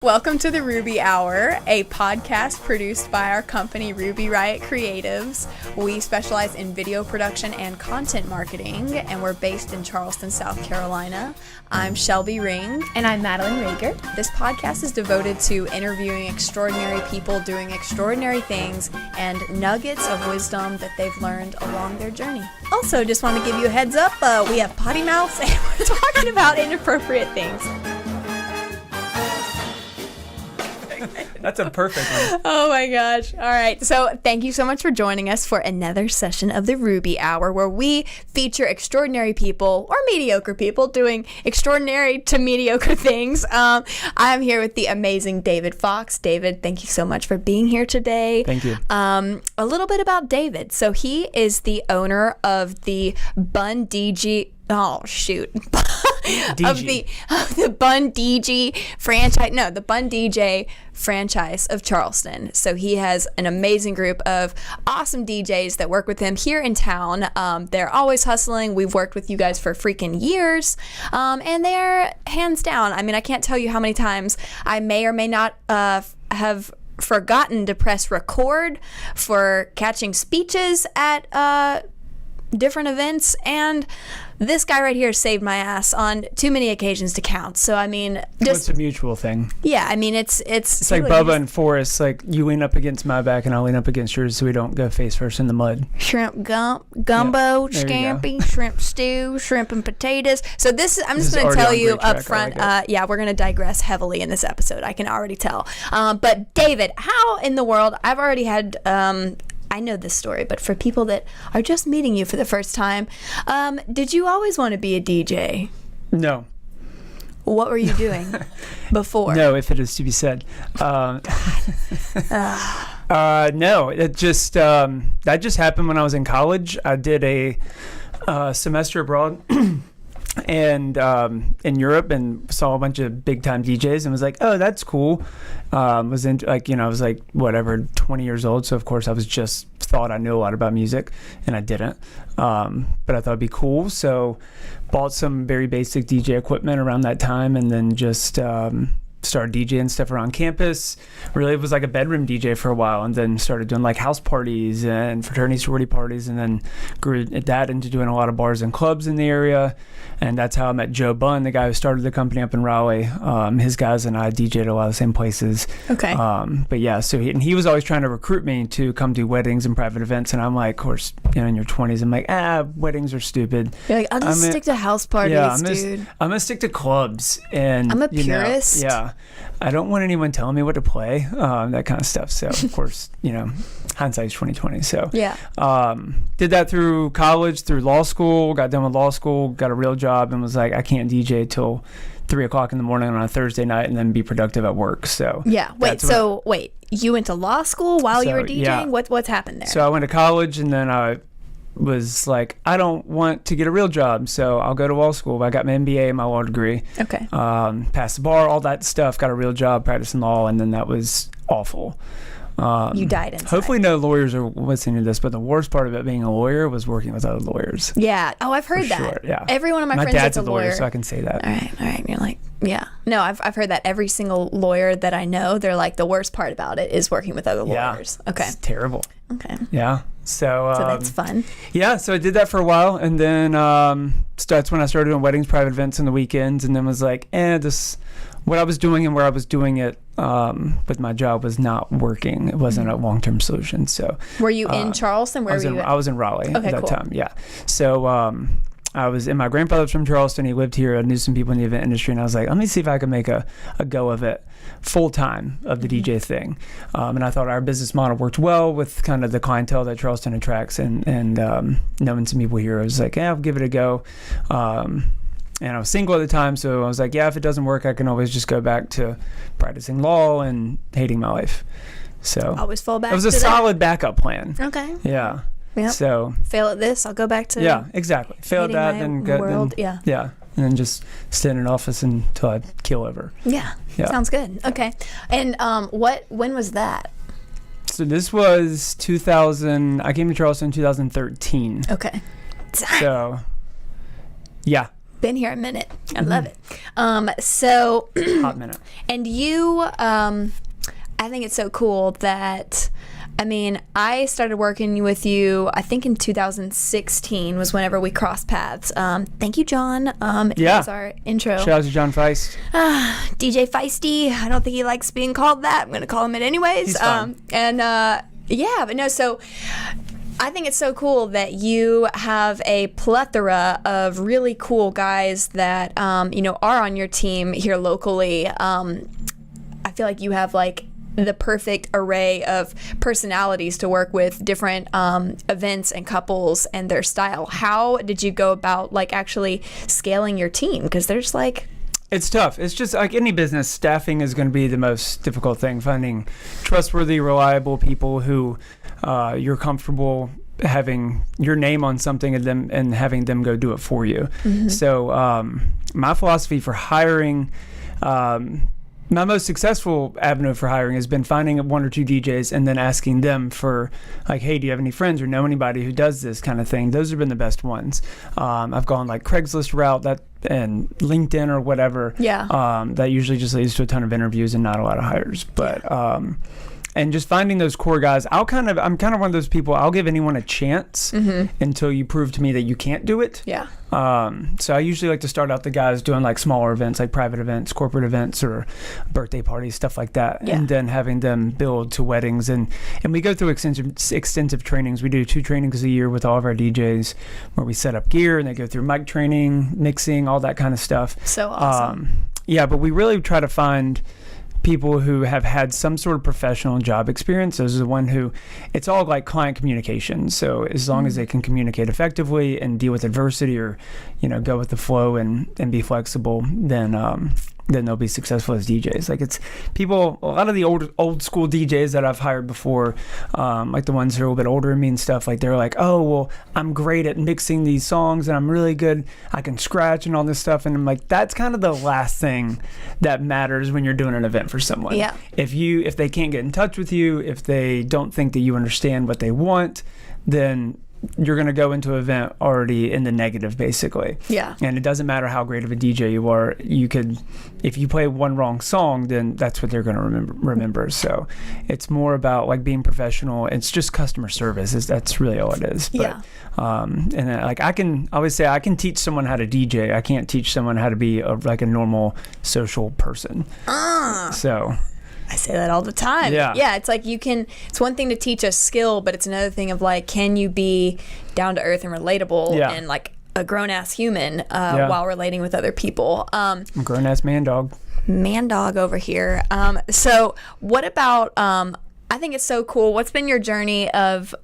Welcome to the Ruby Hour, a podcast produced by our company Ruby Riot Creatives. We specialize in video production and content marketing, and we're based in Charleston, South Carolina. I'm Shelby Ring. And I'm Madeline Rager. This podcast is devoted to interviewing extraordinary people doing extraordinary things and nuggets of wisdom that they've learned along their journey. Also, just want to give you a heads up, we have potty mouths and we're talking about inappropriate things. That's a perfect one. Oh my gosh. All right. So thank you so much for joining us for another session of the Ruby Hour, where we feature extraordinary people or mediocre people doing extraordinary to mediocre things. I'm here with the amazing David Fox. David, thank you so much for being here today. Thank you. A little bit about David. So he is the owner of the Bun DG. Oh shoot. of the Bun DG franchise. No, the Bun DJ franchise of Charleston. So he has an amazing group of awesome DJs that work with him here in town. They're always hustling. We've worked with you guys for freaking years. And they're hands down. I mean, I can't tell you how many times I may or may not have forgotten to press record for catching speeches at different events, and this guy right here saved my ass on too many occasions to count. So I mean, just it's a mutual thing. Yeah, I mean it's like Bubba and Forrest. Like you lean up against my back and I'll lean up against yours, so we don't go face first in the mud. Shrimp gumbo, scampi, shrimp stew, shrimp and potatoes. So I'm just going to tell you up front. Yeah, we're going to digress heavily in this episode. I can already tell. But David, how in the world? I've already had. I know this story, but for people that are just meeting you for the first time, did you always want to be a DJ? No. What were you doing before? No, if it is to be said. No, it just that just happened when I was in college. I did a semester abroad. And in Europe, and saw a bunch of big time DJs and was like, oh, that's cool. Was into I was like whatever 20 years old, so of course I was just thought I knew a lot about music, and I didn't, but I thought it'd be cool, so bought some very basic DJ equipment around that time, and then just started DJing stuff around campus. Really was like a bedroom DJ for a while, and then started doing like house parties and fraternity sorority parties, and then grew that into doing a lot of bars and clubs in the area. And that's how I met Joe Bunn, the guy who started the company up in Raleigh. His guys and I DJ'd a lot of the same places. Okay. But yeah, so he was always trying to recruit me to come do weddings and private events, and I'm like, of course, in your 20s, I'm like, weddings are stupid. You're like, I'll just stick to house parties, dude. I'm gonna stick to clubs, and I'm a purist. Yeah. I don't want anyone telling me what to play, that kind of stuff. So of course, hindsight's 2020. So yeah, did that through college, through law school. Got done with law school, got a real job, and was like, I can't DJ till 3:00 in the morning on a Thursday night, and then be productive at work. So yeah, wait, you went to law school while you were DJing? Yeah. What's happened there? So I went to college, and then I was like, I don't want to get a real job, so I'll go to law school. I got my MBA and my law degree. Okay. Passed the bar, all that stuff, got a real job practicing law, and then that was awful. You died inside. Hopefully no lawyers are listening to this, but the worst part about being a lawyer was working with other lawyers. Yeah. Oh, I've heard that. Sure, yeah. Every one of my friends dad's is a lawyer, so I can say that. All right. You're like, yeah. No, I've heard that every single lawyer that I know, they're like, the worst part about it is working with other lawyers. Okay. It's terrible. Okay. Yeah. So that's fun. Yeah, so I did that for a while, and then that's when I started doing weddings, private events on the weekends, and then was like, what I was doing and where I was doing it with my job was not working. It wasn't a long-term solution. So were you in Charleston? Where were you? I was in Raleigh at that cool. time. Yeah. So I was in my grandfather's from Charleston. He lived here. I knew some people in the event industry, and I was like, let me see if I can make a go of it full time of the DJ thing. And I thought our business model worked well with kind of the clientele that Charleston attracts, and knowing some people here. I was like, I'll give it a go. And I was single at the time, so I was like, if it doesn't work, I can always just go back to practicing law and hating my life. So always fall back. It was a solid backup plan. Okay. Yeah. Yep. So fail at this, I'll go back to. Yeah, exactly. Fail at that, then go. World. Yeah. And then just stay in an office until I keel over. Yeah. Sounds good. Okay. And when was that? So this was 2000. I came to Charleston in 2013. Okay. So, yeah. been here a minute. I love it. So hot minute. And you, I think it's so cool that, I mean, I started working with you, I think in 2016 was whenever we crossed paths. Thank you, John. That was our intro. Shout out to John Feist. DJ Feisty. I don't think he likes being called that. I'm going to call him it anyways. He's fine. So I think it's so cool that you have a plethora of really cool guys that, are on your team here locally. I feel like you have like the perfect array of personalities to work with different events and couples and their style. How did you go about like actually scaling your team? Because there's like... It's tough. It's just like any business, staffing is going to be the most difficult thing. Finding trustworthy, reliable people who you're comfortable having your name on something and having them go do it for you. Mm-hmm. So my philosophy for hiring... my most successful avenue for hiring has been finding one or two DJs and then asking them for like, hey, do you have any friends or know anybody who does this kind of thing? Those have been the best ones. I've gone like Craigslist route and LinkedIn or whatever. Yeah. That usually just leads to a ton of interviews and not a lot of hires. But and just finding those core guys, I'm kind of one of those people, I'll give anyone a chance until you prove to me that you can't do it. Yeah. So I usually like to start out the guys doing like smaller events, like private events, corporate events, or birthday parties, stuff like that. Yeah. And then having them build to weddings. And we go through extensive trainings. We do 2 trainings a year with all of our DJs where we set up gear and they go through mic training, mixing, all that kind of stuff. So awesome. But we really try to find people who have had some sort of professional job experience. Those are the one who, it's all like client communication. So as long as they can communicate effectively and deal with adversity or, go with the flow and be flexible, then they'll be successful as DJs. Like it's people, a lot of the old school DJs that I've hired before, like the ones who are a little bit older than me and stuff, like they're like, oh, well, I'm great at mixing these songs and I'm really good. I can scratch and all this stuff. And I'm like, that's kind of the last thing that matters when you're doing an event for someone. Yeah. If they can't get in touch with you, if they don't think that you understand what they want, then you're going to go into an event already in the negative, basically. Yeah. And it doesn't matter how great of a DJ you are. If you play one wrong song, then that's what they're going to remember. So it's more about like being professional. It's just customer service. That's really all it is. But, yeah. And like I always say I can teach someone how to DJ. I can't teach someone how to be like a normal social person. So... I say that all the time. Yeah, it's like it's one thing to teach a skill, but it's another thing of like, can you be down to earth and relatable and like a grown-ass human while relating with other people. I'm a grown-ass man dog. Man dog over here. So what about, I think it's so cool. What's been your journey of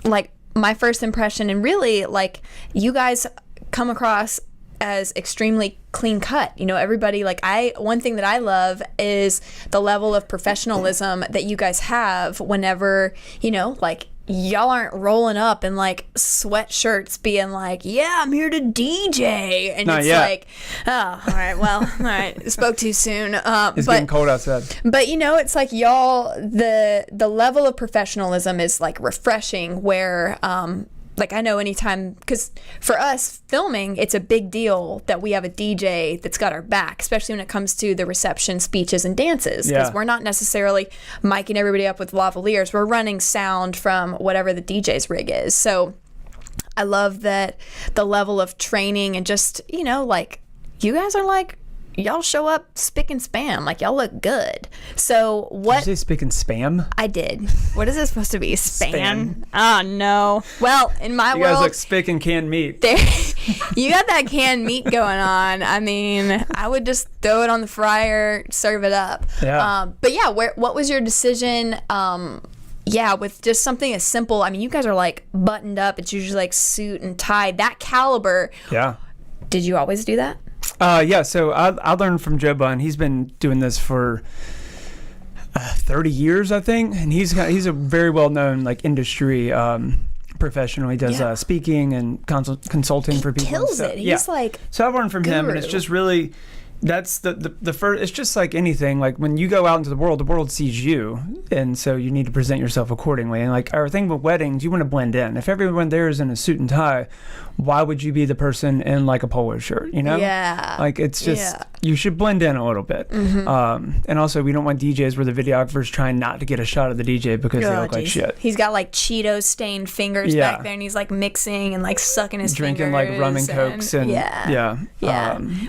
like my first impression, and really like you guys come across as extremely clean cut. Everybody, like one thing that I love is the level of professionalism that you guys have whenever, like y'all aren't rolling up in like sweatshirts being like, yeah, I'm here to DJ. And Not it's yet. like, oh, all right, well, all right, spoke too soon. It's getting cold outside. But it's like y'all, the level of professionalism is like refreshing where, like I know anytime, because for us filming, it's a big deal that we have a DJ that's got our back, especially when it comes to the reception, speeches, and dances. Because we're not necessarily miking everybody up with lavaliers. We're running sound from whatever the DJ's rig is. So I love that the level of training and just, like you guys are like, y'all show up spick and spam. Like, y'all look good. So what... Did you say spick and spam? I did. What is this supposed to be? Span? Oh, no. Well, in my world... You guys look spick and canned meat. You got that canned meat going on. I mean, I would just throw it on the fryer, serve it up. Yeah. But yeah, what was your decision... with just something as simple. I mean, you guys are like buttoned up. It's usually like suit and tie. That caliber. Yeah. Did you always do that? So I learned from Joe Bunn. He's been doing this for 30 years, I think, and he's a very well-known like industry professional. He does speaking and consulting for people. Kills it. He's like so I've learned from him, and it's just really that's the first. It's just like anything. Like when you go out into the world sees you, and so you need to present yourself accordingly. And like our thing with weddings, you want to blend in. If everyone there is in a suit and tie, why would you be the person in like a polo shirt, you know? Yeah. Like it's just, you should blend in a little bit. And also we don't want DJs where the videographer's trying not to get a shot of the DJ because they look like shit. He's got like Cheetos stained fingers back there, and he's like mixing and like sucking his drinking fingers. like rum and cokes and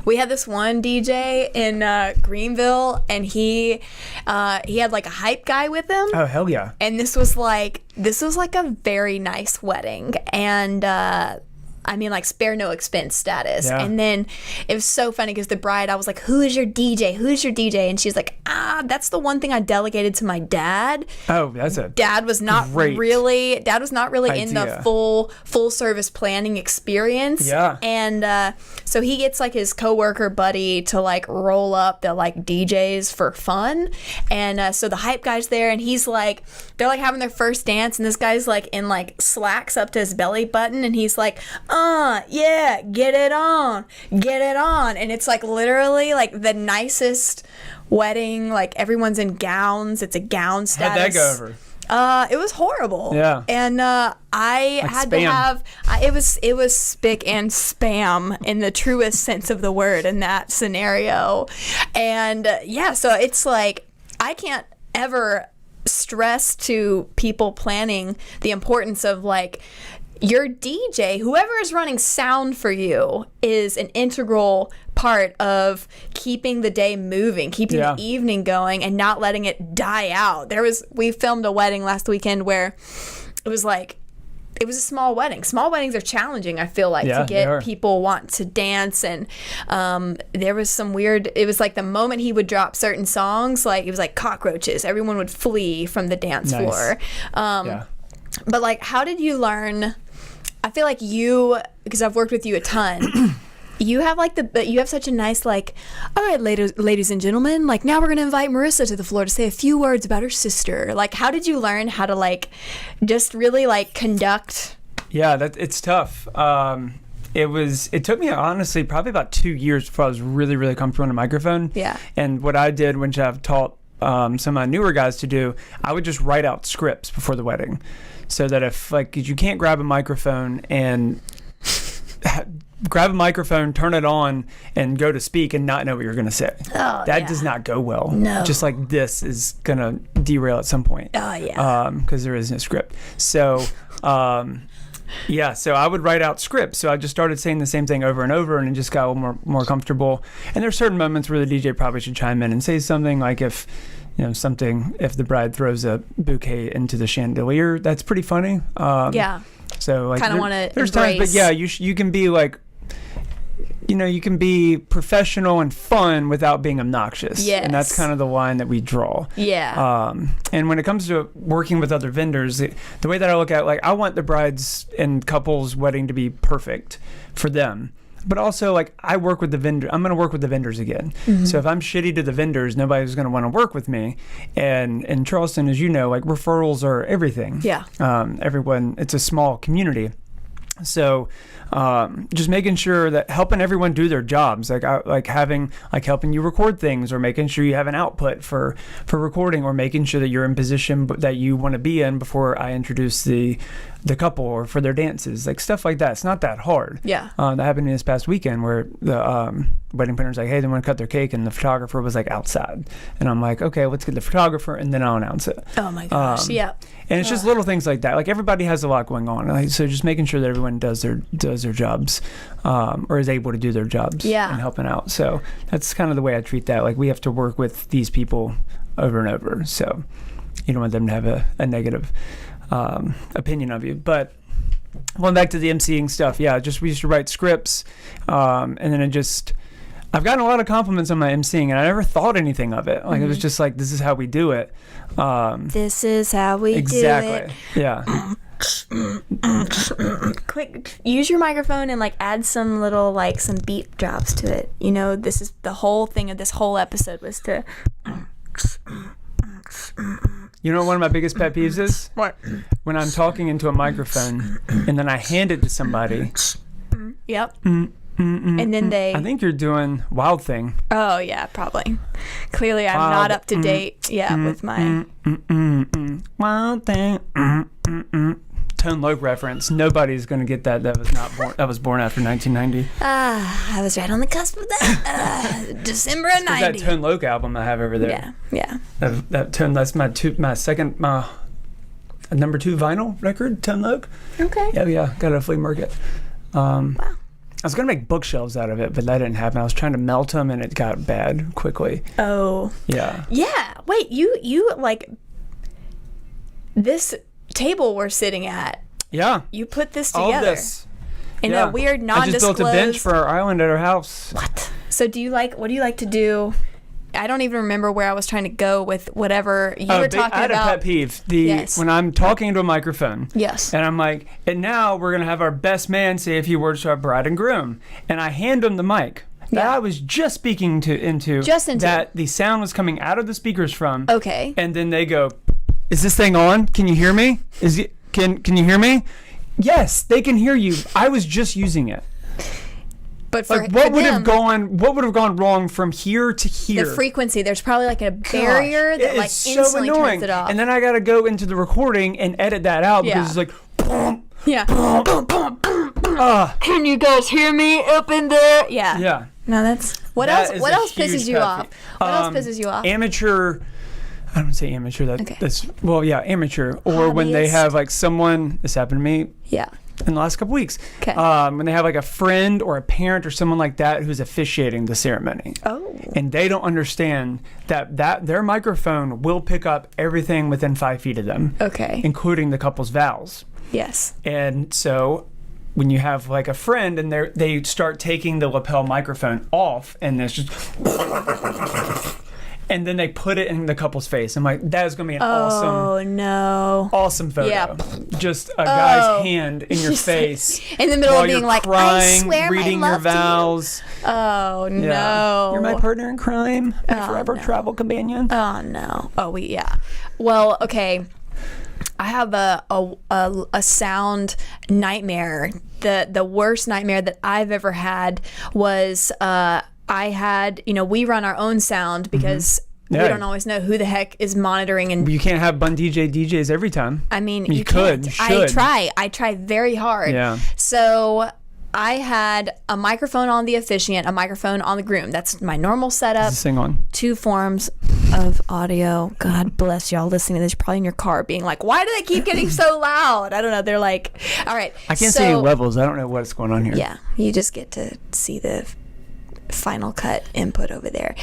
we had this one DJ in Greenville, and he had like a hype guy with him. Oh hell yeah. And this was like a very nice wedding, and I mean, like, spare no expense status. Yeah. And then it was so funny because the bride, I was like, who is your DJ? Who's your DJ? And she's like, that's the one thing I delegated to my dad. Oh, that's it. Dad was not really in the full service planning experience. Yeah. And so he gets like his coworker buddy to like roll up the like DJs for fun. And so the hype guy's there, and he's like, they're like having their first dance, and this guy's like in like slacks up to his belly button, and he's like, yeah, get it on. And it's like literally like the nicest wedding, like everyone's in gowns. It's a gown status. How'd that go over? It was horrible. Yeah. And I like had spam. to have it was spick and spam in the truest sense of the word in that scenario. And so it's like I can't ever stress to people planning the importance of like your DJ, whoever is running sound for you, is an integral part of keeping the day moving, keeping the evening going, and not letting it die out. We filmed a wedding last weekend where it was a small wedding. Small weddings are challenging, I feel like, to get people want to dance. And there was some weird, it was like the moment he would drop certain songs, like it was like cockroaches. Everyone would flee from the dance floor. But like, how did you learn? I feel like because I've worked with you a ton, you have such a nice like, all right, ladies and gentlemen, like now we're going to invite Marissa to the floor to say a few words about her sister. Like, how did you learn how to like just really like conduct? Yeah, it's tough. It took me honestly probably about 2 years before I was really, really comfortable on a microphone. Yeah. And what I did, which I've taught some of my newer guys to do, I would just write out scripts before the wedding. So that if like you can't grab a microphone and turn it on and go to speak and not know what you're going to say. That does not go well. No. Just like this is going to derail at some point. Because there is no script. So so I would write out scripts. So I just started saying the same thing over and over, and it just got a little more comfortable. And there's certain moments where the DJ probably should chime in and say something, like if the bride throws a bouquet into the chandelier, that's pretty funny. So like, kind of want to. There's times, but you can be like, you can be professional and fun without being obnoxious. Yes. And that's kind of the line that we draw. Yeah. And when it comes to working with other vendors, the way that I look at it, like, I want the brides and couples wedding to be perfect for them. But also, like, I work with the vendor. I'm going to work with the vendors again. Mm-hmm. So if I'm shitty to the vendors, nobody's going to want to work with me. And in Charleston, as you know, like, referrals are everything. Yeah. Everyone, it's a small community. So just making sure that helping everyone do their jobs, helping you record things, or making sure you have an output for recording, or making sure that you're in position that you want to be in before I introduce the couple or for their dances, like stuff like that. It's not that hard. Yeah. That happened this past weekend where the wedding planner's like, hey, they want to cut their cake, and the photographer was like outside, and I'm like, okay, let's get the photographer and then I'll announce it. Oh my gosh. Yeah. And it's just little things like that. Like, everybody has a lot going on. Like, so just making sure that everyone does their jobs, or is able to do their jobs, and helping out. So that's kind of the way I treat that. Like, we have to work with these people over and over. So you don't want them to have a negative opinion of you. But going back to the emceeing stuff, we used to write scripts, and then I've gotten a lot of compliments on my emceeing, and I never thought anything of it. Like, it was just like, this is how we do it. This is how we do it. Yeah. Quick, use your microphone and like add some little like some beat drops to it. This is the whole thing of this whole episode was to. You know what one of my biggest pet peeves is? What? When I'm talking into a microphone and then I hand it to somebody. Yep. And then I think you're doing Wild Thing. Oh yeah, probably. Clearly, I'm not up to date. With my Wild Thing. Tone Loc reference. Nobody's going to get that. That was born after 1990. I was right on the cusp of that. December of 90. That Tone Loc album I have over there. Yeah. That's my second number 2 vinyl record, Tone Loc. Okay. Yeah. Got it at a flea market. Wow. I was going to make bookshelves out of it, but that didn't happen. I was trying to melt them, and it got bad quickly. Oh. Yeah. Yeah. Wait, you like this table we're sitting at. Yeah. You put this All together. this. In a weird, non-disclosed... I just built a bench for our island at our house. What? So what do you like to do? I don't even remember where I was trying to go with whatever you were talking about. I had a pet peeve. When I'm talking into a microphone. Yes. And I'm like, and now we're going to have our best man say a few words to our bride and groom. And I hand him the mic. That I was just speaking into. That the sound was coming out of the speakers from. Okay. And then they go, is this thing on? Can you hear me? Can you hear me? Yes, they can hear you. I was just using it. But for what would have gone wrong from here to here? The frequency. There's probably like a barrier that like instantly turns it off. And then I got to go into the recording and edit that out because it's like, boom, yeah. Boom, boom, boom, boom, Can you guys hear me up in there? Yeah. Yeah. No, that's what else pisses you off? What else pisses you off? Amateur. I don't say amateur. That's amateur. Or when they have like someone. This happened to me. Yeah. In the last couple weeks. Okay. When they have like a friend or a parent or someone like that who's officiating the ceremony. Oh. And they don't understand that their microphone will pick up everything within 5 feet of them. Okay. Including the couple's vows. Yes. And so when you have like a friend and they start taking the lapel microphone off and there's just and then they put it in the couple's face. I'm like, that is going to be an awesome photo. Yeah. Just a guy's hand in your face. In the middle of being like, crying, I swear reading my love your vows. To you. Oh, yeah. no. You're my partner in crime. My forever travel companion. Oh, no. Oh, yeah. Well, okay. I have a sound nightmare. The worst nightmare that I've ever had was... we run our own sound because we don't always know who the heck is monitoring. And you can't have Bun DJs every time. I mean, you could. You should. I try very hard. Yeah. So I had a microphone on the officiant, a microphone on the groom. That's my normal setup. Is this thing on? 2 forms of audio. God bless y'all listening to this. You're probably in your car being like, why do they keep getting so loud? I don't know. They're like, all right. I can't see any levels. I don't know what's going on here. Yeah. You just get to see the final cut input over there.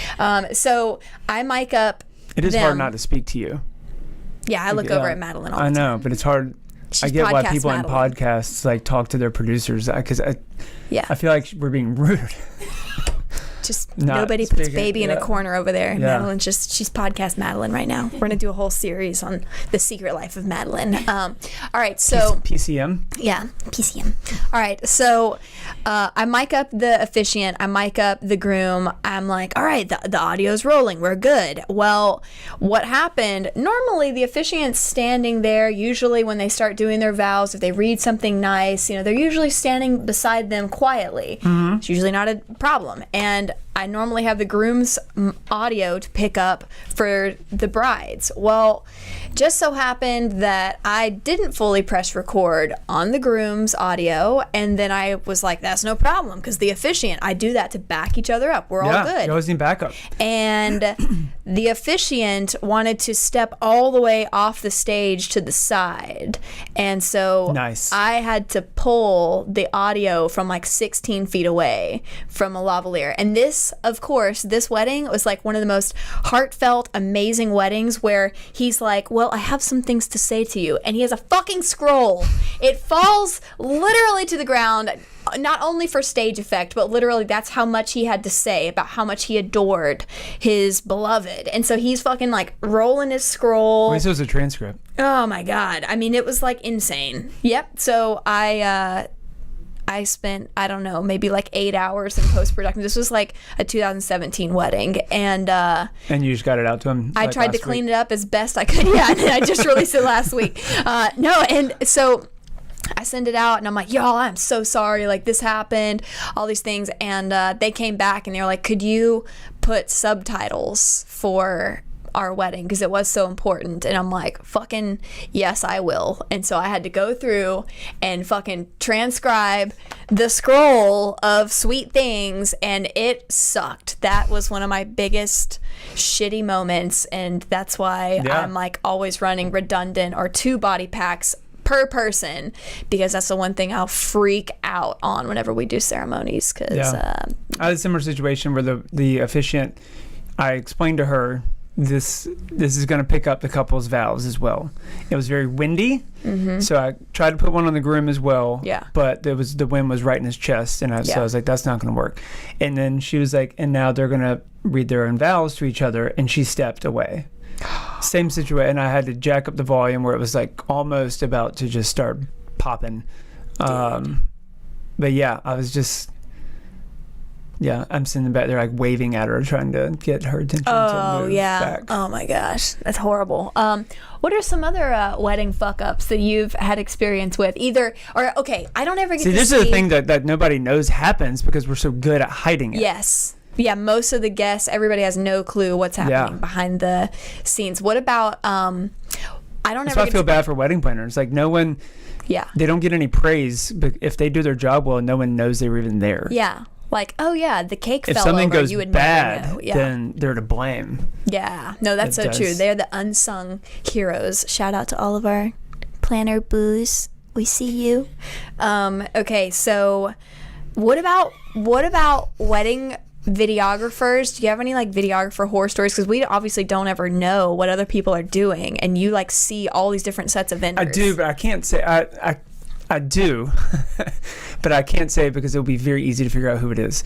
So I mic up. It is hard not to speak to you. Yeah, I look over at Madeline all the time. I know, but it's hard. I get why people in podcasts like talk to their producers because I feel like we're being rude. Just nobody puts baby in a corner over there. Yeah. Madeline's she's podcast Madeline right now. We're gonna do a whole series on the secret life of Madeline. All right, so PCM. Yeah, PCM. All right, so I mic up the officiant. I mic up the groom. I'm like, all right, the audio's rolling. We're good. Well, what happened? Normally, the officiant's standing there. Usually, when they start doing their vows, if they read something nice, they're usually standing beside them quietly. Mm-hmm. It's usually not a problem. And I normally have the groom's audio to pick up for the brides. Well, just so happened that I didn't fully press record on the groom's audio, and then I was like, that's no problem, because the officiant, I do that to back each other up. We're all good. You always need backup. And the officiant wanted to step all the way off the stage to the side. And so I had to pull the audio from like 16 feet away from a lavalier. And this, of course, this wedding was like one of the most heartfelt, amazing weddings where he's like, well, I have some things to say to you. And he has a fucking scroll. It falls literally to the ground, not only for stage effect, but literally that's how much he had to say about how much he adored his beloved. And so he's fucking like rolling his scroll. Wait, so it was a transcript. Oh my God. I mean, it was like insane. Yep. So I spent, I don't know, maybe like 8 hours in post-production. This was like a 2017 wedding. And you just got it out to him? I tried to clean it up as best I could. Yeah, and I just released it last week. And so I send it out and I'm like, y'all, I'm so sorry. Like, this happened, all these things. And they came back and they were like, could you put subtitles for our wedding because it was so important. And I'm like, fucking yes, I will. And so I had to go through and fucking transcribe the scroll of sweet things, and it sucked. That was one of my biggest shitty moments, and that's why I'm like always running redundant or 2 body packs per person, because that's the one thing I'll freak out on whenever we do ceremonies. Because I had a similar situation where the officiant, I explained to her, this is going to pick up the couple's vows as well. It was very windy, so I tried to put one on the groom as well. Yeah. But the wind was right in his chest, and so I was like, that's not going to work. And then she was like, and now they're going to read their own vows to each other, and she stepped away. Same situation, and I had to jack up the volume where it was like almost about to just start popping. But yeah, I was just. Yeah, I'm sitting back there like waving at her, trying to get her attention to move back. Oh my gosh, that's horrible. What are some other wedding fuck-ups that you've had experience with? I don't ever get to see... This is the thing that nobody knows happens because we're so good at hiding it. Yes. Yeah, most of the guests, everybody has no clue what's happening behind the scenes. What about... That's why I feel bad for wedding planners. Like, no one... Yeah. They don't get any praise, but if they do their job well, no one knows they were even there. Yeah. Like, oh yeah, the cake if fell something over. Goes You would bad, never know. Yeah. Then they're to blame. Yeah, no, that's so true. They're the unsung heroes. Shout out to all of our planner boos. We see you. Okay, so what about wedding videographers? Do you have any like videographer horror stories? Because we obviously don't ever know what other people are doing, and you like see all these different sets of vendors. I do, but I can't say I do, but I can't say it because it will be very easy to figure out who it is.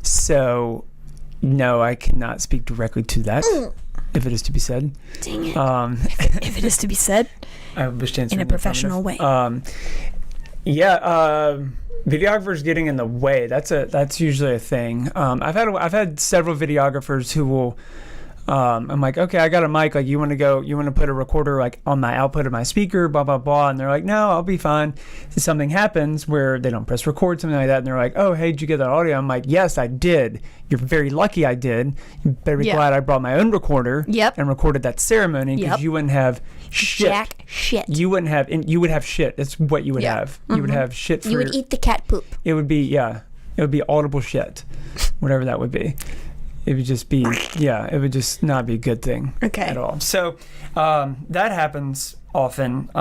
So, no, I cannot speak directly to that, if it is to be said. Dang it. If it is to be said, I wish to answer in a professional way. Videographers getting in the way. That's usually a thing. I've had several videographers who will. I'm like, okay, I got a mic. Like, you want to put a recorder like on my output of my speaker, blah, blah, blah. And they're like, no, I'll be fine. So something happens where they don't press record, something like that. And they're like, oh, hey, did you get that audio? I'm like, yes, I did. You're very lucky I did. You better be glad I brought my own recorder and recorded that ceremony, because you wouldn't have shit. Jack shit. You would have shit. That's what you would have. You would have shit for You would eat the cat poop. It would be audible shit, whatever that would be. It would just be, it would just not be a good thing at all. So that happens often.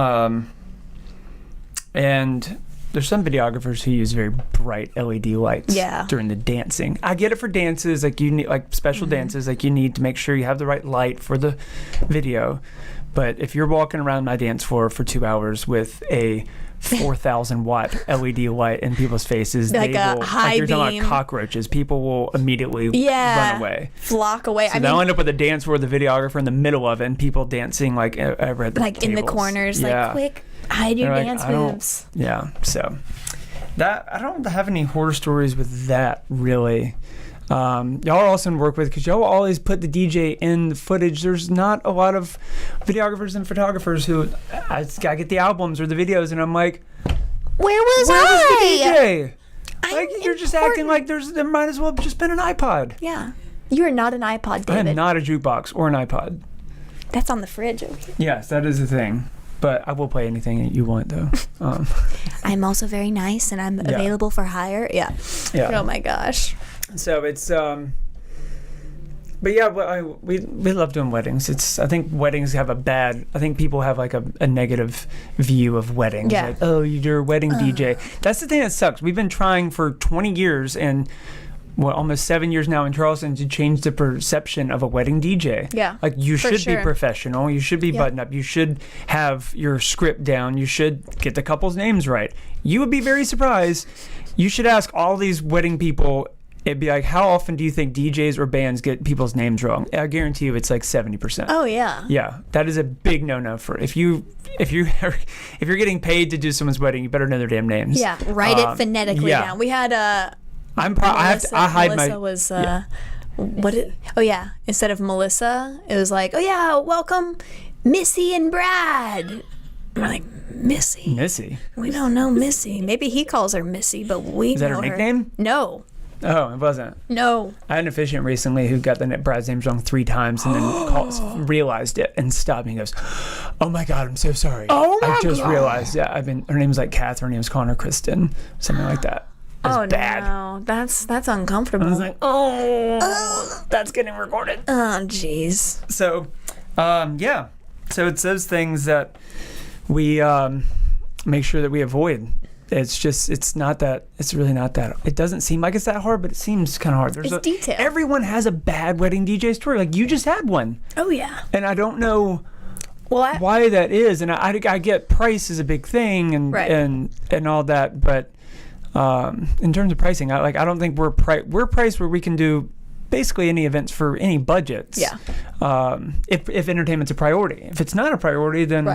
And there's some videographers who use very bright LED lights during the dancing. I get it for dances, like you need like special dances, like you need to make sure you have the right light for the video. But if you're walking around my dance floor for 2 hours with a 4,000 watt LED light in people's faces, like they will, high like you're talking beam. about cockroaches, people will immediately run away, flock away. So they'll end up with a dance floor with the videographer in the middle of it, and people dancing like over at the like tables. In the corners, like quick hide your dance moves. So that I don't have any horror stories with that really. Y'all are awesome to work with because y'all always put the DJ in the footage. There's not a lot of videographers and photographers who I get the albums or the videos, and I'm like, where was the DJ? Like, you're just acting like there might as well have just been an iPod. Yeah, you are not an iPod, David. I am not a jukebox or an iPod. That's on the fridge over here. Yes, that is the thing. But I will play anything that you want, though. I'm also very nice, and I'm available for hire. Yeah. Oh my gosh. So it's but yeah, we love doing weddings. I think weddings have I think people have like a negative view of weddings. Yeah. Like, oh, you're a wedding DJ. That's the thing that sucks. We've been trying for 20 years and almost 7 years now in Charleston to change the perception of a wedding DJ. Yeah. Like, you should be professional. You should be buttoned up. You should have your script down. You should get the couple's names right. You would be very surprised. You should ask all these wedding people. It'd be like, how often do you think DJs or bands get people's names wrong? I guarantee you it's like 70%. Oh yeah. Yeah, that is a big no-no for if you're getting paid to do someone's wedding, you better know their damn names. Yeah, write it phonetically down. We had Melissa was instead of Melissa, it was like, oh yeah, welcome Missy and Brad. We're like, Missy? Missy? We don't know Missy. Maybe he calls her Missy, but we know her. Is that her nickname? No. Oh, it wasn't. No. I had an officiant recently who got the bride's name wrong 3 times and then realized it and stopped me and goes, "Oh my God, I'm so sorry. Oh my I just God. realized. Yeah, her name was like Catherine. He was calling her Kristen, something like that. It was bad. No, that's uncomfortable. I was like, oh, that's getting recorded. Oh, jeez. So, yeah. So it's those things that we make sure that we avoid. It's really not that. It doesn't seem like it's that hard, but it seems kind of hard. It's detail. Everyone has a bad wedding DJ story. Like, you just had one. Oh, yeah. And I don't know why that is. And I get price is a big thing and all that, but in terms of pricing, I don't think we're priced where we can do basically any events for any budgets. Yeah. If entertainment's a priority. If it's not a priority, then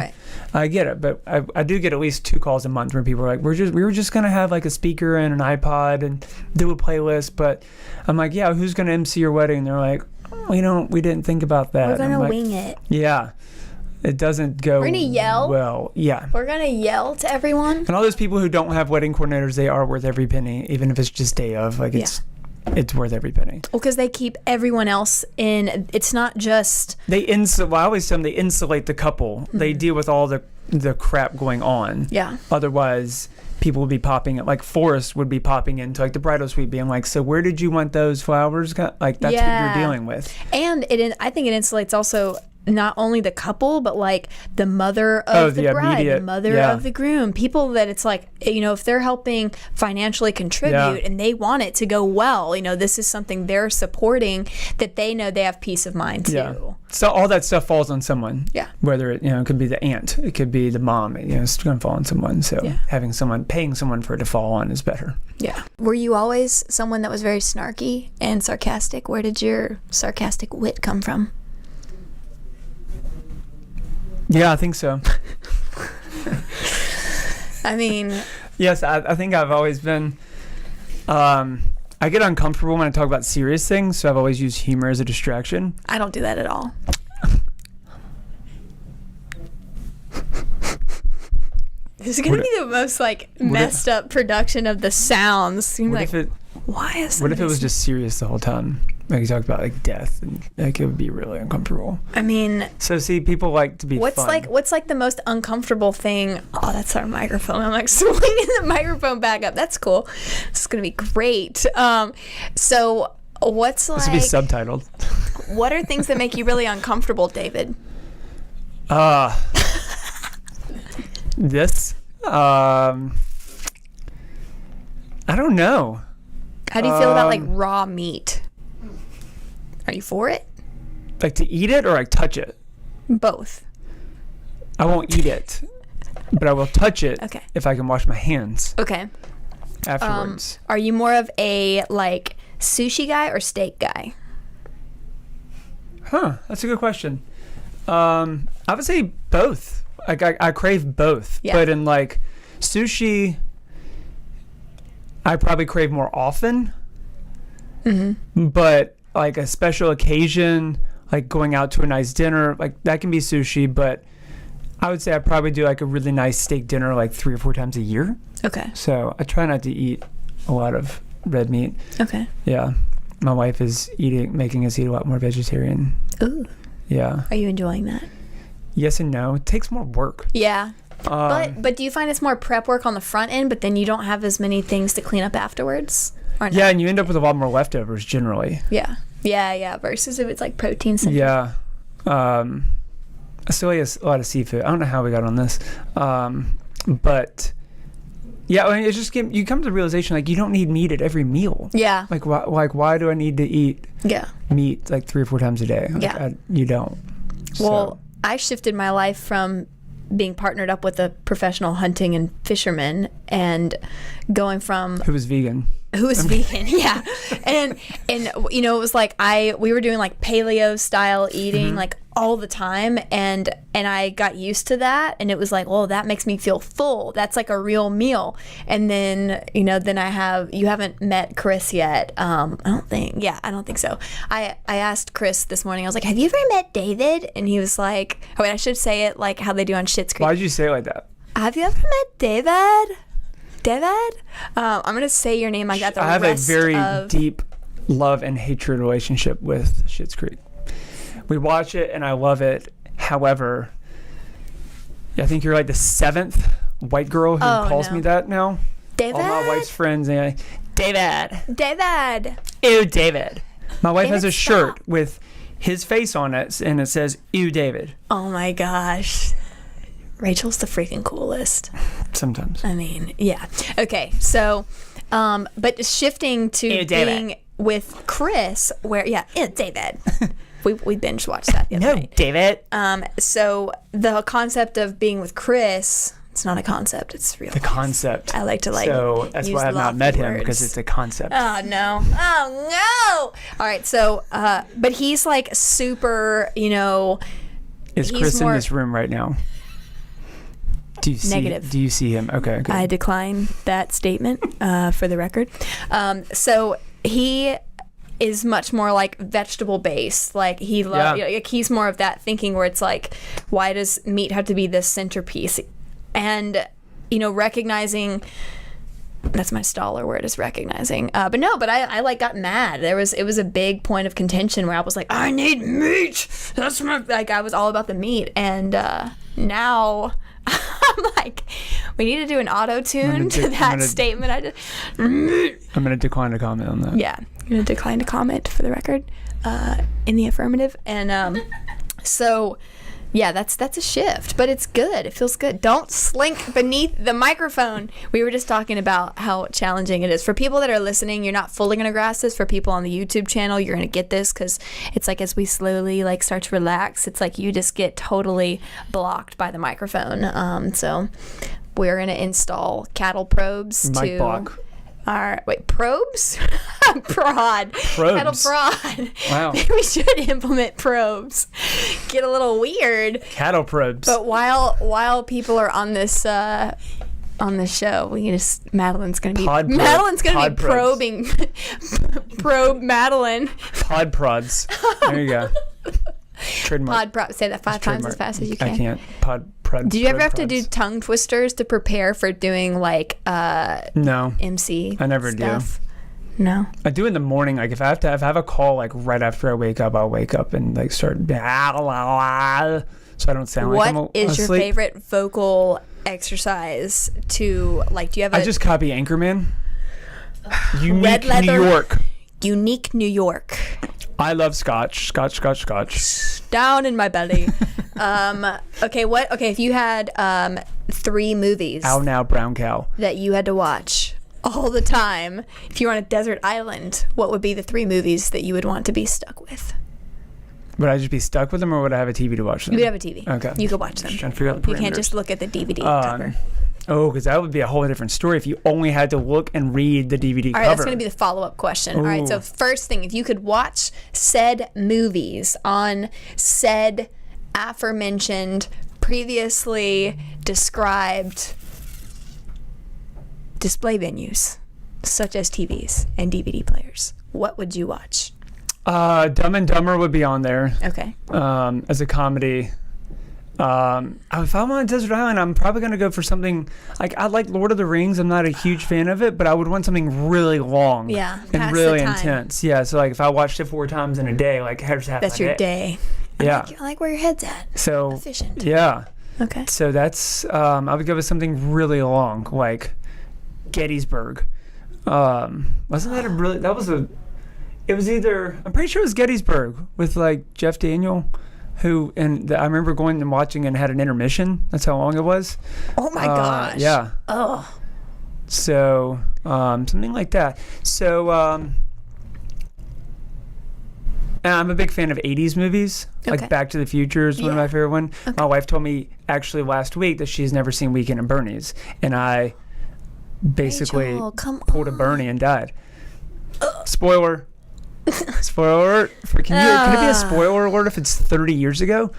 I get it. But I do get at least 2 calls a month where people are like, we were just gonna have like a speaker and an iPod and do a playlist. But I'm like, yeah, who's gonna MC your wedding? And they're like, we didn't think about that. We're gonna wing it. Yeah. It doesn't go. We're gonna yell. Well, yeah. We're gonna yell to everyone. And all those people who don't have wedding coordinators, they are worth every penny, even if it's just day of. Like, it's worth every penny. Well, because they keep everyone else in. It's not just. I always tell them they insulate the couple. Mm-hmm. They deal with all the crap going on. Yeah. Otherwise, people would be popping, like Forrest would be popping into like the bridal suite being like, so where did you want those flowers? Like, that's what you're dealing with. And I think it insulates also not only the couple, but like the mother of the bride, the mother of the groom, people that it's like, if they're helping financially contribute and they want it to go well, this is something they're supporting, that they know they have peace of mind too. Yeah. So all that stuff falls on someone. Yeah. Whether it could be the aunt, it could be the mom, it's going to fall on someone. So paying someone for it to fall on is better. Yeah. Were you always someone that was very snarky and sarcastic? Where did your sarcastic wit come from? Yeah, I think so. I mean... Yes, I think I've always been... I get uncomfortable when I talk about serious things, so I've always used humor as a distraction. I don't do that at all. This is going to be the most, messed up production of the sounds. What if it was just serious the whole time? Like, you talk about, death, and, it would be really uncomfortable. I mean... So, see, people like to be fun. What's, the most uncomfortable thing? Oh, that's our microphone. I'm, swinging the microphone back up. That's cool. This is going to be great. So, what's, This would be subtitled. What are things that make you really uncomfortable, David? This? I don't know. How do you feel about, raw meat? Are you for it? Like, to eat it or, touch it? Both. I won't eat it, but I will touch it if I can wash my hands. Okay. Afterwards. Are you more of a, sushi guy or steak guy? Huh. That's a good question. I would say both. I crave both. Yeah. But in, sushi, I probably crave more often. Mm-hmm. But... a special occasion, going out to a nice dinner, that can be sushi, but I would say I probably do a really nice steak dinner 3 or 4 times a year. Okay. So I try not to eat a lot of red meat. Okay. Yeah. My wife is making us eat a lot more vegetarian. Ooh. Yeah. Are you enjoying that? Yes and no. It takes more work. Yeah. But do you find it's more prep work on the front end, but then you don't have as many things to clean up afterwards? Yeah, and you end up with a lot more leftovers generally. Yeah. Yeah. Versus if it's protein centered. Yeah. I still eat a lot of seafood. I don't know how we got on this. But yeah, it's just you come to the realization you don't need meat at every meal. Yeah. Why do I need to eat meat 3 or 4 times a day? You don't. Well, I shifted my life from being partnered up with a professional hunting and fisherman and going from... Who was vegan. Yeah. And it was we were doing paleo style eating all the time, and I got used to that, and it was well, that makes me feel full. That's a real meal. And then then you haven't met Chris yet. I don't think so. I asked Chris this morning, I was have you ever met David? And he was I should say it how they do on Schitt's Creek. Why did you say it like that? Have you ever met David? David? I'm going to say your name like that. I have a very deep love and hatred relationship with Schitt's Creek. We watch it and I love it. However, I think you're like the 7th white girl who calls me that now. David? All my wife's friends and David. Ew, David. My wife has a shirt with his face on it and it says, ew, David. Oh my gosh. Rachel's the freaking coolest. Sometimes. I mean, yeah. Okay, so, but shifting to being with Chris, where, David. we binge watched that the other night. David. So the concept of being with Chris, it's not a concept, it's real. The concept. I like to So that's why I've not met him, because it's a concept. Oh no. All right, so, but he's like super, Is Chris in this room right now? Negative. Do you see him? Okay. Good. I decline that statement for the record. So he is much more like vegetable based. Like he's more of that thinking where it's like, why does meat have to be the centerpiece? And recognizing. That's my stallar word, is recognizing. But I like got mad. It was a big point of contention where I was like, I need meat. That's I was all about the meat. And now I'm like, we need to do an auto-tune to that statement. I'm going to decline to comment on that. Yeah, I'm going to decline to comment for the record in the affirmative. And so... yeah, that's a shift, but it's good. It feels good. Don't slink beneath the microphone. We were just talking about how challenging it is. For people that are listening, you're not fully going to grasp this. For people on the YouTube channel, you're going to get this, because it's like as we slowly like start to relax, it's like you just get totally blocked by the microphone. So we're going to install cattle probes Mic block. Probes? Prod. Probes. Cattle prod. Wow. Maybe we should implement probes. Get a little weird. Cattle probes. But while people are on this show, Madeline's gonna be probing probe Madeline. Pod prods. There you go. Trademark. Pod prod. Say that 5 times as fast as you can. I can't. Pod prod. Did you ever have to do tongue twisters to prepare for doing like no MC? I never stuff? No. I do in the morning. Like if I have a call like right after I wake up, I'll wake up and like start so I don't sound like I'm asleep. What is your favorite vocal exercise to like? Do you have? I just copy Anchorman. Unique New York. Unique New York. I love scotch. Down in my belly. Okay, if you had 3 movies. Ow now, brown cow. That you had to watch all the time. If you were on a desert island, what would be the 3 movies that you would want to be stuck with? Would I just be stuck with them, or would I have a TV to watch them? You would have a TV. Okay. You could watch them. Just trying to figure out the parameters. You can't just look at the DVD cover. Oh, because that would be a whole different story if you only had to look and read the DVD cover. All right, that's going to be the follow-up question. All right, so first thing, if you could watch said movies on said aforementioned, previously described display venues, such as TVs and DVD players, what would you watch? Dumb and Dumber would be on there. Okay. As a comedy. If I'm on a desert island, I'm probably going to go for something like, I like Lord of the Rings. I'm not a huge fan of it, but I would want something really long. Yeah. And really intense. Yeah. So like if I watched it 4 times in a day, like here's half that's your day. Yeah. I like where your head's at. So efficient. Yeah. Okay. So that's, I would go with something really long, like Gettysburg. Wasn't that it was either, I'm pretty sure it was Gettysburg with like Jeff Daniel. I remember going and watching and had an intermission. That's how long it was. Oh my gosh. Yeah. Oh. So, something like that. So, and I'm a big fan of 80s movies. Okay. Like Back to the Future is one of my favorite ones. Okay. My wife told me actually last week that she's never seen Weekend at Bernie's. And I basically pulled a Bernie and died. Spoiler. Spoiler alert. Can it be a spoiler alert if it's 30 years ago?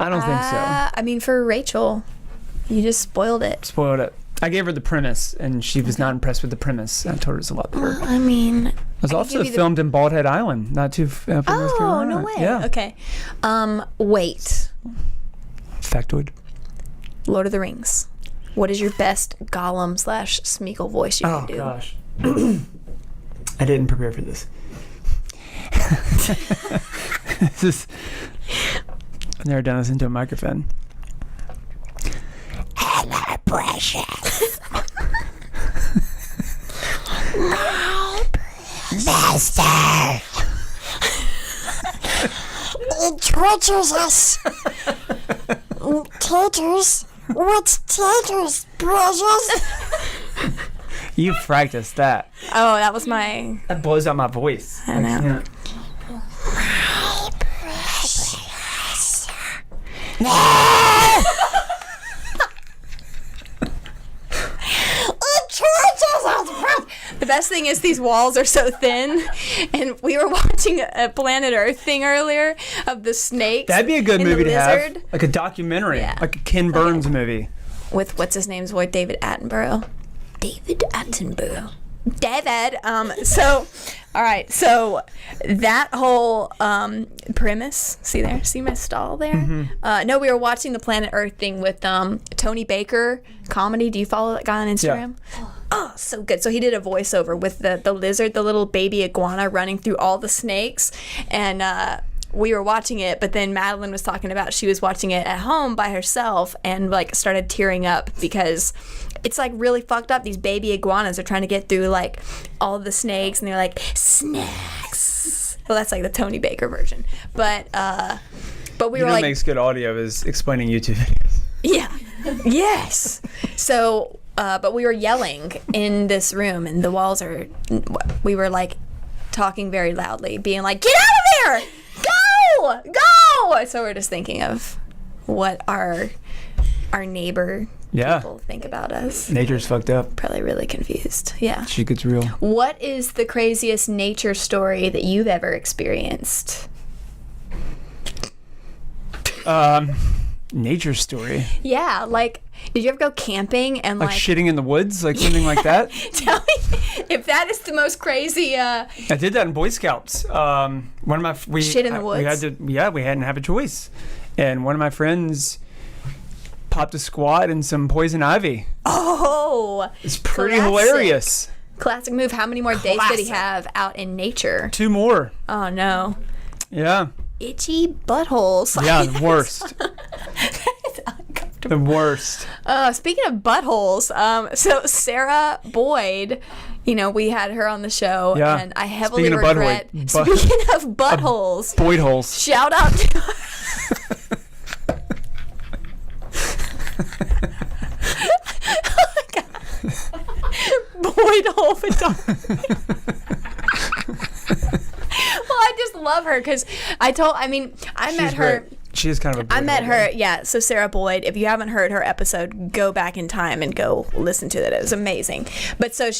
I don't think so. I mean, for Rachel, you just spoiled it. I gave her the premise, and she was not impressed with the premise. I told her it was a lot better. I mean... It was also filmed in Bald Head Island, not too far from North Carolina. No way. Yeah. Okay. Wait. Factoid. Lord of the Rings. What is your best Gollum/Smeagol voice you can do? Oh gosh, I didn't prepare for this. This is. I've never done this into a microphone. Hello, precious. Master! It tortures us! Taters? What's taters, precious? You practiced that. Oh, that was my... That blows out my voice. I know. Yeah. My precious. No! It tortures us! The best thing is these walls are so thin, and we were watching a Planet Earth thing earlier of the snakes. That'd be a good and movie the to lizard. have. Like a documentary. Yeah. Like a Ken Burns movie. With what's his name's voice, David Attenborough. David Attenborough. David. So, all right. So that whole premise. See there? See my stall there? Mm-hmm. No, we were watching the Planet Earth thing with Tony Baker comedy. Do you follow that guy on Instagram? Yeah. Oh, so good. So he did a voiceover with the lizard, the little baby iguana running through all the snakes, and we were watching it, but then Madeline was talking about she was watching it at home by herself and like started tearing up because it's like really fucked up. These baby iguanas are trying to get through like all the snakes, and they're like, snacks. Well, that's like the Tony Baker version. But we You were know what like, makes good audio is explaining YouTube videos. yeah, yes. So, but we were yelling in this room, and the walls are. We were like talking very loudly, being like, "Get out of there! Go, go!" So we're just thinking of what our neighbor people think about us. Nature's fucked up. Probably really confused. Yeah. She gets real. What is the craziest nature story that you've ever experienced? Nature story. Yeah, like, did you ever go camping and Like shitting in the woods, like something like that. Tell me if that is the most crazy. I did that in Boy Scouts. One of my Shit in the woods? We hadn't have a choice, and one of my friends popped a squat in some poison ivy. Oh, It's pretty Classic. hilarious. Classic move. How many more days did he have out in nature? 2 more. Oh no, Yeah. itchy buttholes. Yeah, the worst. It's uncomfortable. The worst. Speaking of buttholes, so Sarah Boyd, you know, we had her on the show, Yeah. and I heavily Speaking of regret. Speaking of buttholes, Boydholes. shout out to. Oh my God. Boydhole photography. Well, I just love her because I met her. Great. She is kind of a I met Boydhole her, girl. yeah. So Sarah Boyd, if you haven't heard her episode, go back in time and go listen to it. It was amazing. But so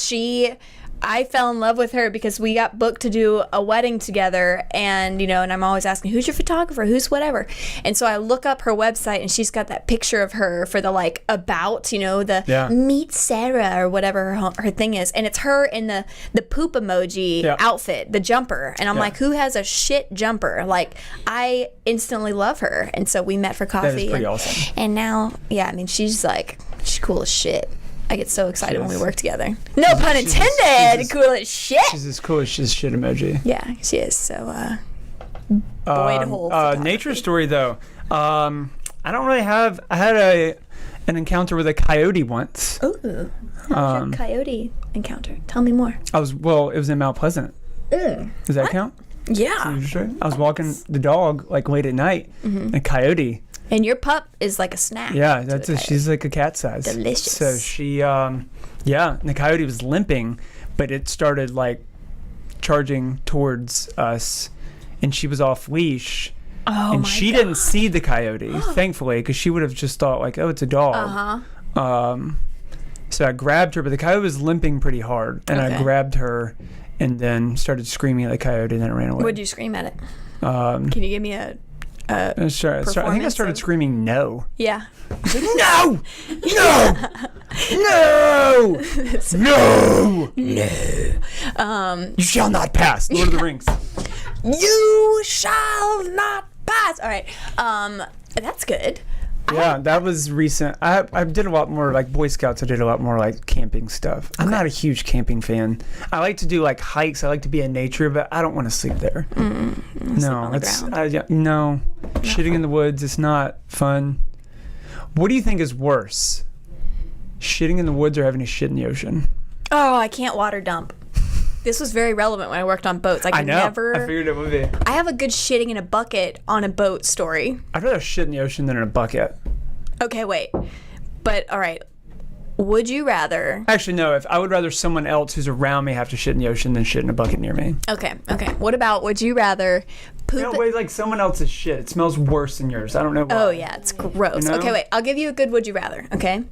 I fell in love with her because we got booked to do a wedding together, and and I'm always asking, who's your photographer, who's whatever. And so I look up her website, and she's got that picture of her for the like about, the meet Sarah or whatever her thing is, and it's her in the poop emoji outfit, the jumper, and I'm like, who has a shit jumper? Like, I instantly love her, and so we met for coffee. That is pretty awesome. And now, she's cool as shit. I get so excited when we work together. No pun intended. Cool as shit. She's as cool as shit emoji. Yeah, she is. So, Boydhole. Nature story though. I don't really have. I had an encounter with a coyote once. Ooh. How's your coyote encounter? Tell me more. It was in Mount Pleasant. Does that count? Yeah. I was walking the dog like late at night. And a coyote. And your pup is like a snack. Yeah, she's like a cat size. Delicious. So she, and the coyote was limping, but it started like charging towards us, and she was off leash. Oh and my she God. didn't see the coyote, thankfully, because she would have just thought like, oh, it's a dog. So I grabbed her, but the coyote was limping pretty hard, and I grabbed her, and then started screaming at the coyote, and then it ran away. What'd you scream at it? Can you give me a I think I started screaming no. Yeah. No! No! No! No! You shall not pass. Lord of the Rings. You shall not pass. All right. That's good. Yeah, that was recent. I did a lot more like Boy Scouts. I did a lot more like camping stuff. I'm not a huge camping fan. I like to do like hikes. I like to be in nature, but I don't want to sleep there. No, no. Shitting in the woods is not fun. What do you think is worse? Shitting in the woods or having to shit in the ocean? Oh, I can't water dump. This was very relevant when I worked on boats. I know. I figured it would be. I have a good shitting in a bucket on a boat story. I'd rather shit in the ocean than in a bucket. Okay, wait. But, all right. Would you rather... Actually, no. If I would rather someone else who's around me have to shit in the ocean than shit in a bucket near me. Okay. What about, would you rather poop... No, wait, like someone else's shit. It smells worse than yours. I don't know why. Oh, yeah. It's gross. You know? Okay, wait. I'll give you a good would you rather, okay?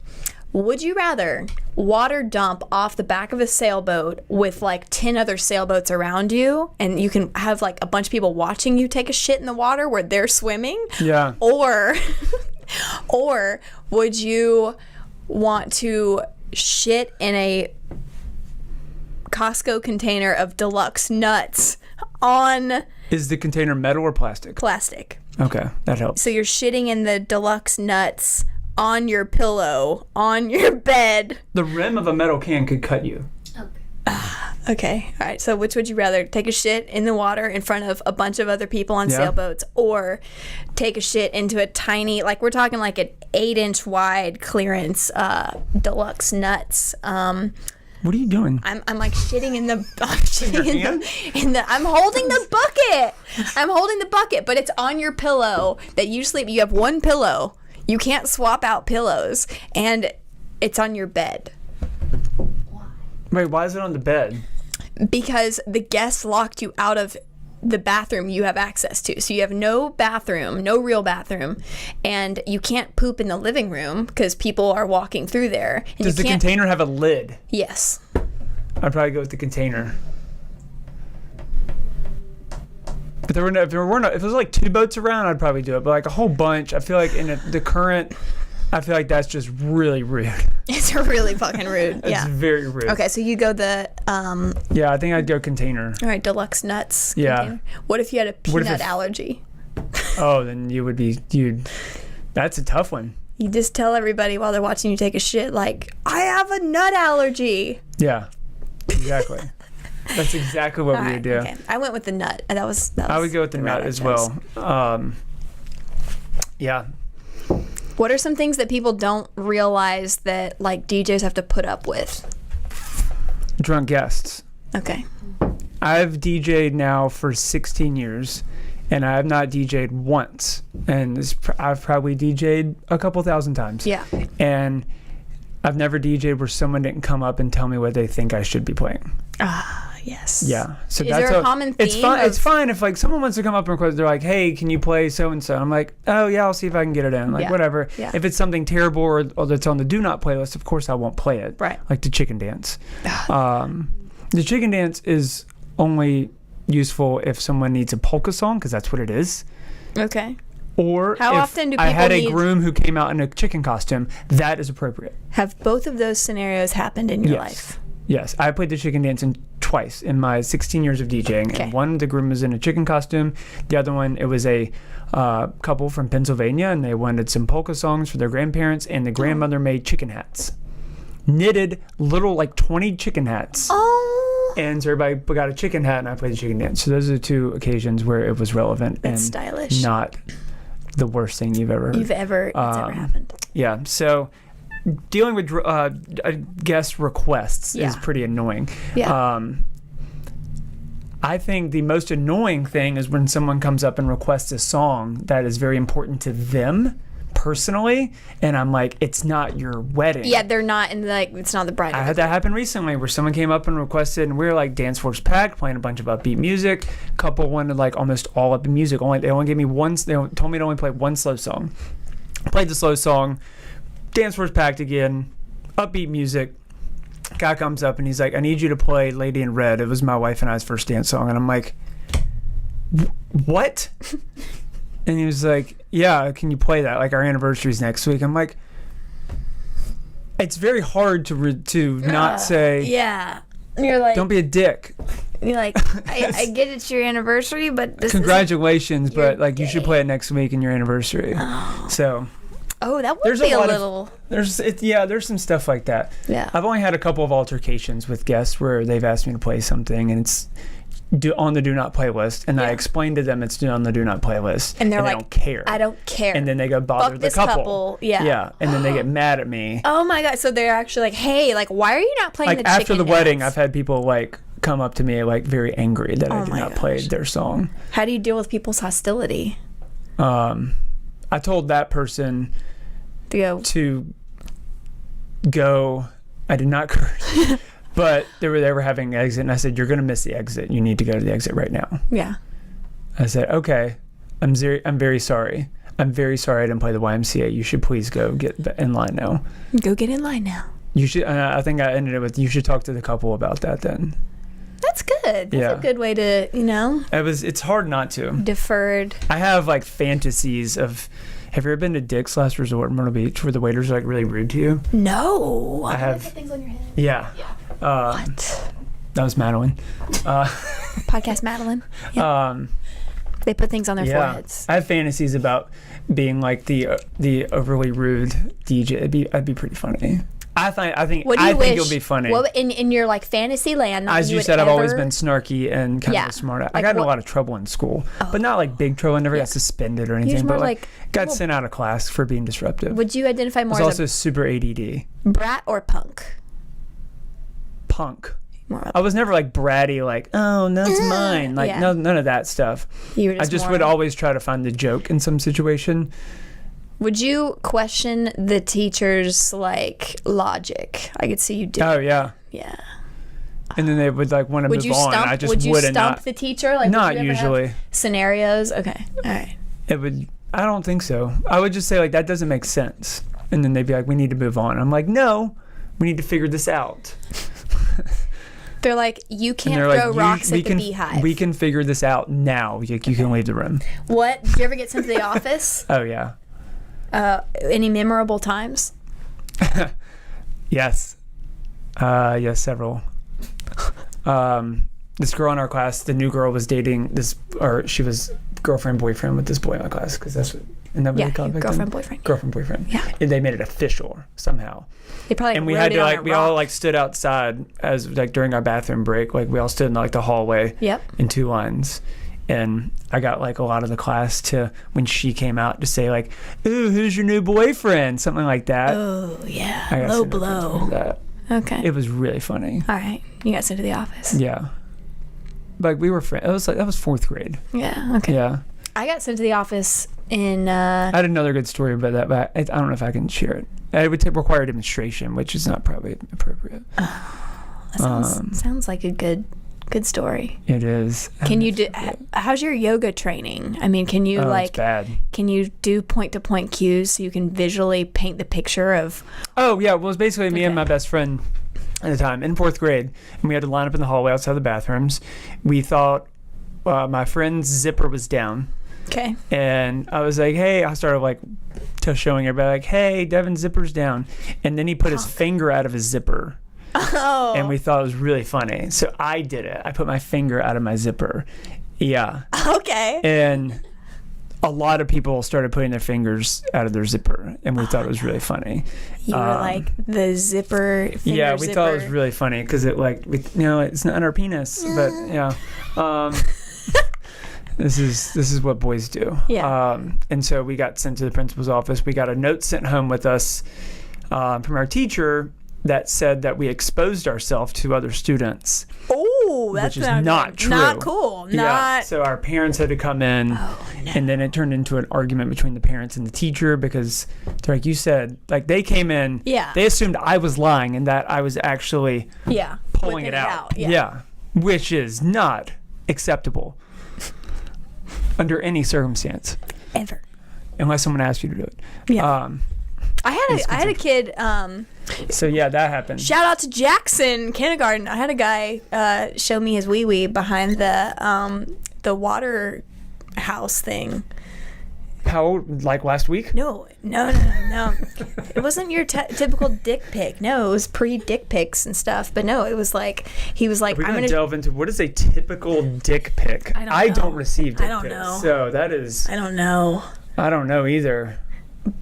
Would you rather water dump off the back of a sailboat with like 10 other sailboats around you and you can have like a bunch of people watching you take a shit in the water where they're swimming? Yeah. Or would you want to shit in a Costco container of deluxe nuts on... Is the container metal or plastic? Plastic. Okay, that helps. So you're shitting in the deluxe nuts on your pillow, on your bed. The rim of a metal can could cut you. Okay. All right. So which would you rather? Take a shit in the water in front of a bunch of other people on sailboats, or take a shit into a tiny, like we're talking like an 8-inch wide clearance deluxe nuts. What are you doing? I'm like shitting in the I'm holding the bucket. I'm holding the bucket, but it's on your pillow that you sleep. You have one pillow. You can't swap out pillows, and it's on your bed. Wait, why is it on the bed? Because the guests locked you out of the bathroom you have access to. So you have no bathroom, no real bathroom, and you can't poop in the living room because people are walking through there. And Does the container have a lid? Yes. I'd probably go with the container. But if there was like 2 boats around, I'd probably do it. But like a whole bunch, I feel like in the current, I feel like that's just really rude. It's really fucking rude. It's very rude. Okay, so you go the yeah, I think I'd go container. All right, deluxe nuts. Yeah. Container. What if you had a peanut allergy? Oh, then that's a tough one. You just tell everybody while they're watching you take a shit, like, I have a nut allergy. Yeah. Exactly. That's exactly what we would do. Okay. I went with the nut. That was I would go with the nut as well. Yeah. What are some things that people don't realize that like DJs have to put up with? Drunk guests. Okay. I've DJ'd now for 16 years, and I have not DJ'd once. And I've probably DJ'd a couple thousand times. Yeah. And I've never DJ'd where someone didn't come up and tell me what they think I should be playing. Yes. Yeah. So is there a common theme? It's fine if like someone wants to come up and request. They're like, "Hey, can you play so and so?" I'm like, "Oh yeah, I'll see if I can get it in." Like whatever. Yeah. If it's something terrible or that's on the do not playlist, of course I won't play it. Right. Like the chicken dance. The chicken dance is only useful if someone needs a polka song because that's what it is. Okay. Or how often do people I had a groom who came out in a chicken costume, that is appropriate. Have both of those scenarios happened in your life? Yes, I played the chicken dance twice in my 16 years of DJing. Okay. And one, the groom was in a chicken costume. The other one, it was a couple from Pennsylvania, and they wanted some polka songs for their grandparents, and the grandmother made chicken hats. Knitted little, like 20 chicken hats. Oh. And so everybody got a chicken hat, and I played the chicken dance. So those are the 2 occasions where it was relevant. That's and stylish. Not the worst thing you've ever heard. That's ever happened. Yeah, so dealing with guest requests is pretty annoying. Yeah. I think the most annoying thing is when someone comes up and requests a song that is very important to them personally, and I'm like, it's not your wedding. Yeah, they're not in it's not the bride. I had that happen recently where someone came up and requested, and we were like dance floors packed, playing a bunch of upbeat music. Couple wanted like almost all upbeat music. They only gave me one. They told me to only play one slow song. I played the slow song. Dance floor's packed again. Upbeat music. Guy comes up and he's like, I need you to play Lady in Red. It was my wife and I's first dance song. And I'm like, what? And he was like, yeah, can you play that? Like, our anniversary's next week. I'm like, it's very hard to not say. Yeah. You're like, don't be a dick. You're like, I get it's your anniversary, but this congratulations, but like day. you should play it next week in your anniversary. Oh. So Oh, that would There's be a a lot little. there's some stuff like that. Yeah. I've only had a couple of altercations with guests where they've asked me to play something and it's on the do not play list, and I explained to them it's on the do not play list, And they're they like, don't care. I don't care. And then they go bother Fuck the this couple. Yeah. And then they get mad at me. Oh my God. So they're actually like, hey, like, why are you not playing Like the after chicken the wedding, dance? I've had people like come up to me like very angry that I did my not play gosh. their song. How do you deal with people's hostility? I told that person To go, to go. I did not curse, but they were having an exit, and I said, "You're going to miss the exit. You need to go to the exit right now." yeah. I said, "Okay, I'm very sorry. I'm very sorry I didn't play the YMCA. You should please go get in line now. Go get in line now. You should." I think I ended it with, "You should talk to the couple about that." Then That's good. That's Yeah. a good way to, it's hard not to. deferred. I have like fantasies of. Have you ever been to Dick's Last Resort in Myrtle Beach where the waiters are like really rude to you? No. I have. Things on your head. Yeah. What? That was Madeline. Podcast Madeline. Yeah. They put things on their foreheads. I have fantasies about being like the overly rude DJ. I'd be pretty funny. I think it would be funny. Well, in your like fantasy land, As you said, I've always been snarky and kind of a smart. I Like got in a what- lot of trouble in school, but not like big trouble. I never got suspended or anything. more But like got sent out of class for being disruptive. Would you identify I more was as also super ADD. a brat or punk? Punk. More of I was never like bratty, like, oh, that's mine. Like, Yeah. no, none of that stuff. You were I just would always try to find the joke in some situation. Would you question the teacher's like logic? I could see you do. Oh, yeah. Yeah. And then they would like want to Would move you on. stump? I just would you wouldn't. stump Not, the teacher? Like, not would you ever have usually. scenarios. Okay. All right. It would. I don't think so. I would just say like that doesn't make sense, and then they'd be like, "We need to move on." I'm like, "No, we need to figure this out." They're like, you And can't they're throw like, rocks we at the can, beehive. We can figure this out now. You can leave the room. What? Did you ever get sent to the office? Oh yeah. Any memorable times? Yes. Yes, several. This girl in our class, the new girl was dating this, or she was girlfriend boyfriend with this boy in my class, because that's what. Isn't that what Yeah, they call it back girlfriend then? boyfriend. Girlfriend boyfriend. Yeah. And they made it official somehow. They probably And we wrote had it to on like a we all rock. like stood outside as like during our bathroom break. Like we all stood in like the hallway. Yep. In two lines. And I got like a lot of the class to, when she came out, to say like, "Ooh, who's your new boyfriend?" Something like that. Oh yeah, I got low sent to the principal blow. for that. Okay. It was really funny. All right, you got sent to the office. Yeah. Like we were friends. It was like that was fourth grade. Yeah. Okay. Yeah. I got sent to the office in. I had another good story about that, but I don't know if I can share it. It would require a demonstration, which is not probably appropriate. That sounds like a good story. It is. Can you do? How's your yoga training? I mean, can you It's like? bad. Can you do point-to-point cues so you can visually paint the picture of? Oh yeah, well, it was basically me and Okay. my best friend at the time in fourth grade, and we had to line up in the hallway outside the bathrooms. We thought my friend's zipper was down, Okay. and I was like, "Hey," I started like showing everybody like, "Hey, Devin's zipper's down," and then he put his finger out of his zipper. Oh. And we thought it was really funny. So I did it. I put my finger out of my zipper. Yeah. Okay. And a lot of people started putting their fingers out of their zipper, and we thought it was really funny. You were like the zipper. Finger Yeah, we thought it was zipper. really funny because it like, it's not our penis, but yeah. This is what boys do. Yeah. And so we got sent to the principal's office. We got a note sent home with us from our teacher that said that we exposed ourselves to other students. Oh, that's which is not true. Not cool. Yeah. Not. So our parents had to come in, and then it turned into an argument between the parents and the teacher because, like you said, like they came in, Yeah. they assumed I was lying and that I was actually Yeah. pulling Whipping it out. Yeah. Which is not acceptable under any circumstance, Ever. unless someone asks you to do it. Yeah. I had a kid. So yeah, that happened. Shout out to Jackson Kindergarten. I had a guy show me his wee wee behind the water house thing. How old? Like last week? No. It wasn't your typical dick pic. No, it was pre-dick pics and stuff. But no, it was like he was like, We're I'm gonna gonna delve into what is a typical dick pic. I don't know. receive dick I don't pics, know. so that is. I don't know. I don't know either.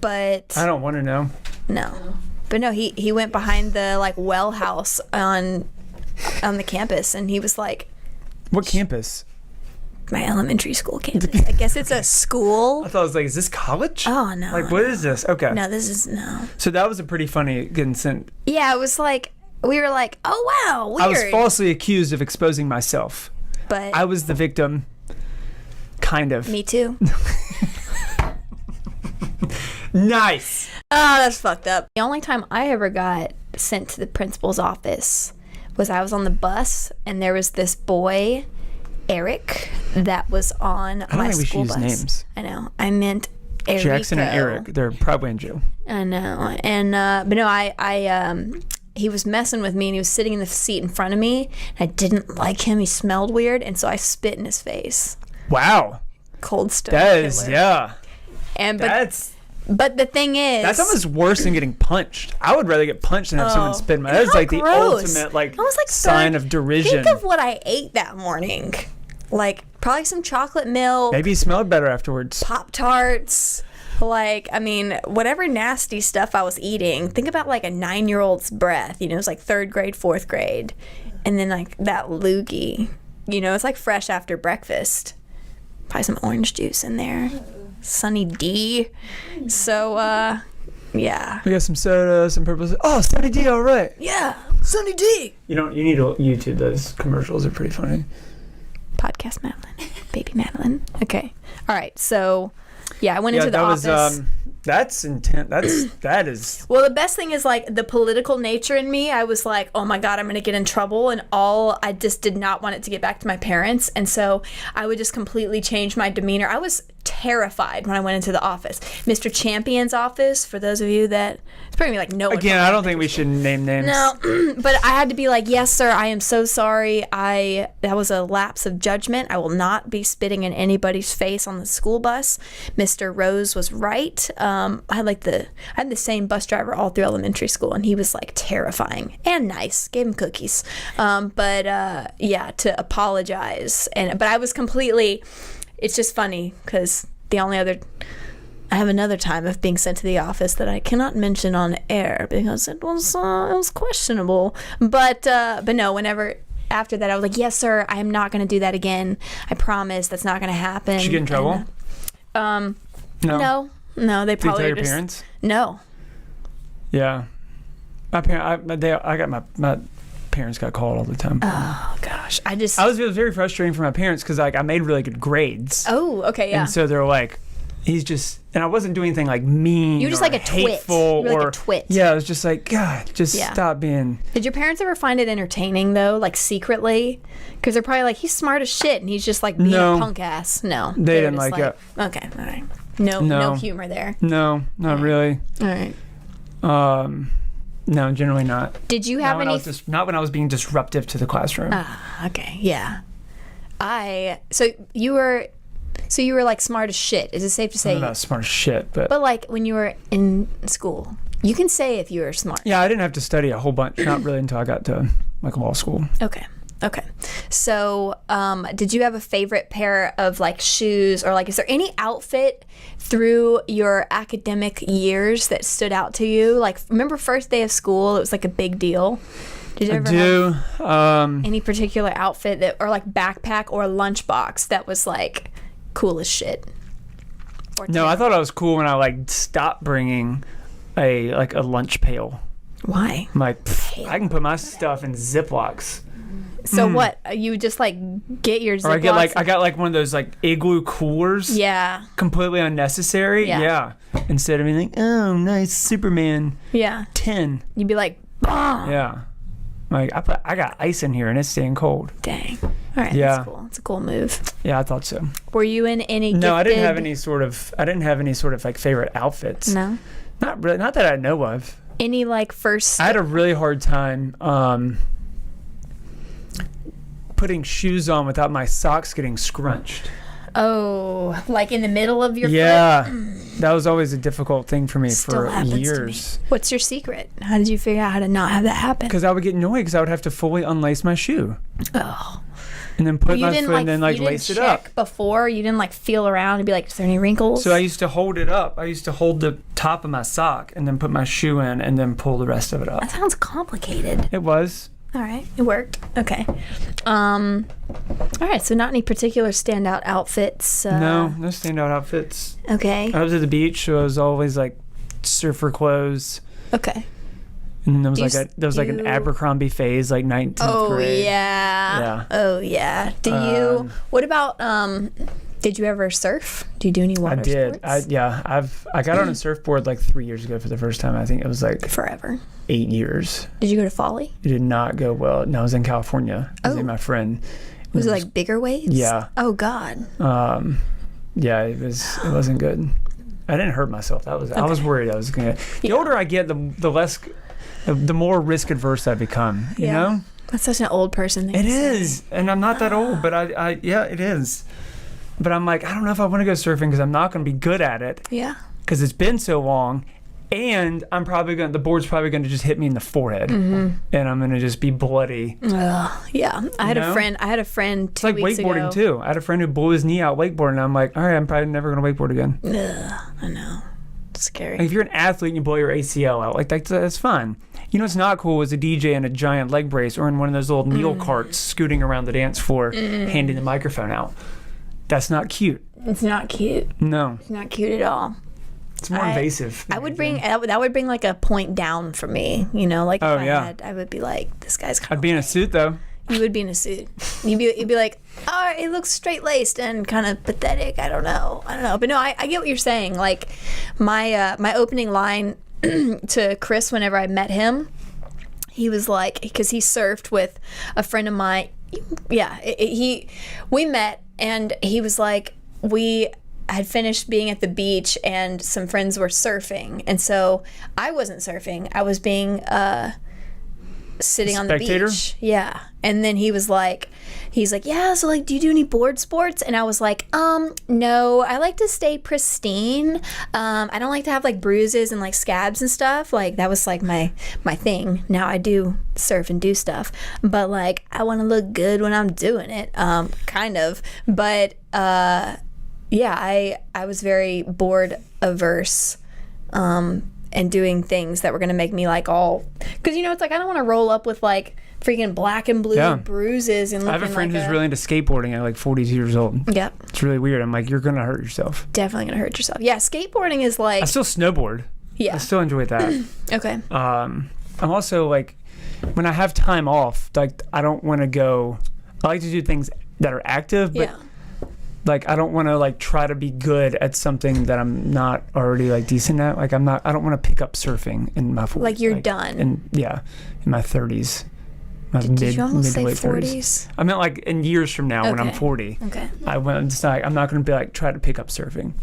But I don't want to know. no. But no, he went behind the like well house on the campus, and he was like, What campus? my elementary school campus. I guess it's a school. I thought it was like, is this college? Oh no. Like, what is this? Okay. No, this is no. So that was a pretty funny getting sent. Yeah, it was like we were like, oh wow, weird. I was falsely accused of exposing myself. But I was the victim. Kind of. me too. Nice. Oh, that's fucked up. The only time I ever got sent to the principal's office was I was on the bus, and there was this boy, Eric, that was on I don't my think we should school use bus. names. I know. I meant Eric. Jackson and Eric. They're probably in jail. I know. And but no, I he was messing with me, and he was sitting in the seat in front of me, and I didn't like him. He smelled weird, and so I spit in his face. Wow. Cold Stone That is, Killer. yeah. And But the thing is, that's almost worse than getting punched. I would rather get punched than have someone spit in my. That's how like the gross. ultimate like I was like, sign sir, of derision. Think of what I ate that morning. Like probably some chocolate milk, Maybe you smelled better afterwards. Pop-Tarts. Like, I mean, whatever nasty stuff I was eating. Think about like a 9-year-old's breath. You know, it's like 3rd grade, 4th grade, and then like that loogie. You know, it's like fresh after breakfast. Probably some orange juice in there. Sunny D. So, yeah. We got some soda, some purple. Oh, Sunny D, all right. Yeah, Sunny D. You need to YouTube those commercials. Are pretty funny. Podcast Madeline. Baby Madeline. Okay. All right. So, yeah, I went into the office. That's intense. That is. Well, the best thing is like the political nature in me. I was like, oh my God, I'm going to get in trouble. And I just did not want it to get back to my parents. And so I would just completely change my demeanor. I was terrified when I went into the office. Mr. Champion's office, for those of you that, it's probably like no one. Again, I don't think we should name names. No, but I had to be like, yes, sir, I am so sorry. That was a lapse of judgment. I will not be spitting in anybody's face on the school bus. Mr. Rose was right. I had the same bus driver all through elementary school, and he was like terrifying and nice. Gave him cookies. Yeah, to apologize. But I was completely, it's just funny because I have another time of being sent to the office that I cannot mention on air because it was questionable. But no, whenever after that I was like, yes, sir, I am not going to do that again. I promise that's not going to happen. Did you get in trouble? No, they probably Did you tell your just, parents? No. Yeah, my parents got called all the time. Oh gosh, it was very frustrating for my parents because like I made really good grades. Oh, okay, yeah. And so they're like, he's just, and I wasn't doing anything like mean. You were just or like a twit. hateful You were like or a twit. Yeah, I was just like, God, stop being. Did your parents ever find it entertaining though, like secretly? Because they're probably like, he's smart as shit, and he's just like being a punk ass. No, they didn't just like it. Okay, all right. No humor there. No, not really. All right. No, generally not. Did you have any? Not when I was being disruptive to the classroom. Okay, yeah. So you were like smart as shit. Is it safe to say? I'm not smart as shit, but like when you were in school, you can say if you were smart. Yeah, I didn't have to study a whole bunch. Not really until I got to like law school. Okay. So, did you have a favorite pair of like shoes, or like, is there any outfit through your academic years that stood out to you? Like, remember first day of school? It was like a big deal. Did you ever have any particular outfit that, or like backpack or lunchbox that was like cool as shit? No, I thought I was cool when I like stopped bringing a lunch pail. Why? I'm like, I can put my stuff in Ziplocs. So what? You just like get your Ziplocs? Or I got like one of those like igloo coolers. Yeah. Completely unnecessary. Yeah. Instead of being like, oh, nice Superman. Yeah. 10. You'd be like, bah. Yeah. Like I got ice in here and it's staying cold. Dang. All right. Yeah. That's cool. It's a cool move. Yeah, I thought so. Were you in any? No, I didn't have any sort of like favorite outfits. No. Not really. Not that I know of. Any like first? I had a really hard time putting shoes on without my socks getting scrunched. Oh, like in the middle of your foot? That was always a difficult thing for me Still for years. What's your secret? How did you figure out how to not have that happen? Because I would get annoyed because I would have to fully unlace my shoe. Oh, and then put You my didn't foot and then like you didn't lace it up. check before. You didn't like feel around and be like, is there any wrinkles? So I used to hold it up. I used to hold the top of my sock and then put my shoe in and then pull the rest of it up. That sounds complicated. It was. All right, it worked. Okay. All right. So not any particular standout outfits. No standout outfits. Okay. I was at the beach, so I was always like surfer clothes. Okay. And then there was Do you an Abercrombie phase, like 19th grade. Yeah. Yeah. Oh yeah. Do you? What about? Did you ever surf? Do you do any water I did. sports? I got on a surfboard like 3 years ago for the first time. I think it was like Forever. 8 years. Did you go to Folly? It did not go well. No, I was in California. I was with Oh. my friend. Was it like bigger waves? Yeah. Oh God. Yeah, it wasn't good. I didn't hurt myself. I was worried I was gonna. The older I get, the more risk adverse I become. You know. That's such an old person thing. It to say. is, and I'm not that old, but it is. But I'm like, I don't know if I want to go surfing because I'm not going to be good at it Yeah. because it's been so long, and the board's probably going to just hit me in the forehead, and I'm going to just be bloody. Yeah. I had know? a friend It's 2 like weeks wakeboarding ago. too. I had a friend who blew his knee out wakeboarding, and I'm like, all right, I'm probably never going to wakeboard again. I know. It's scary. Like, if you're an athlete and you blow your ACL out, like that's fine. You know what's not cool is a DJ in a giant leg brace or in one of those little needle carts scooting around the dance floor, handing the microphone out. That's not cute. It's not cute. No, It's not cute at all. it's more invasive. I would bring that would bring like a point down for me. You know, like Oh, if yeah. I would be like, this guy's. I'd be in a suit though. You would be in a suit. You'd be like, oh, it looks straight laced and kind of pathetic. I don't know. But no, I get what you're saying. Like my we line to Chris whenever I met him, he was like, because he surfed with a friend of mine. Yeah, we met and he was like, we had finished being at the beach and some friends were surfing, and so I wasn't surfing. I was being sitting on the Spectator? beach. Yeah. And then he's like, yeah, so like, do you do any board sports? And I was like, no, I like to stay pristine. I don't like to have like bruises and like scabs and stuff. Like that was like my thing. Now I do surf and do stuff, but like I want to look good when I'm doing it. Kind of. But yeah, I was very board averse. And doing things that were going to make me like all, because you know, it's like I don't want to roll up with like freaking black and blue bruises and I have a looking friend like who's really into skateboarding at like 42 years old. Yep. It's really weird. I'm like, you're going to hurt yourself. Definitely going to hurt yourself. Yeah, skateboarding is like, I still snowboard. yeah. I still enjoy that. Okay. I'm also like, when I have time off, like I don't want to go, I like to do things that are active, but Yeah. like I don't want to like try to be good at something that I'm not already like decent at. Like I don't want to pick up surfing in my 40s. Like you're done. In my 30s. My Did you almost say late 40s? I meant like in years from now when I'm Okay. 40. Okay. I'm not going to be like try to pick up surfing.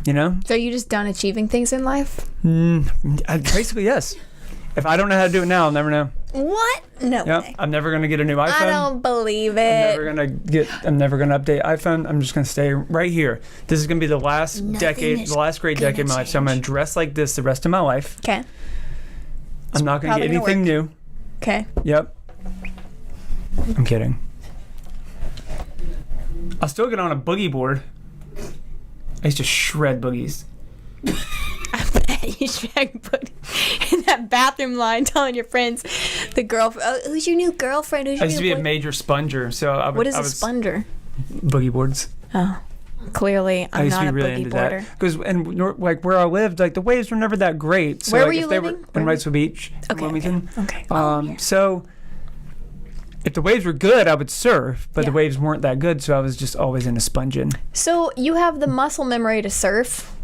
You know? So are you just done achieving things in life? Basically, yes. If I don't know how to do it now, I'll never know. What? No Yep. way. I'm never going to get a new iPhone. I don't believe I'm it. never gonna update iPhone. I'm just gonna stay right here. This is gonna be the last is great decade of my life. So I'm gonna dress like this the rest of my life. Okay. I'm not gonna probably get gonna anything new. Okay. Yep. I'm kidding. I'll still get on a boogie board. I used to shred boogies. You should put in that bathroom line telling your friends, the girlfriend, oh, who's your new girlfriend? Who's your I used to new be a boy-" major sponger, so What is I a was sponger? boogie boards. Oh, clearly I I'm used to not be a really boogie into boarder. that because like where I lived, like the waves were never that great. So Where like, were you if they living? in Wrightsville Beach, in Okay, Wilmington. okay. So if the waves were good, I would surf, but the Yeah. waves weren't that good, so I was just always into sponging. So you have the muscle memory to surf.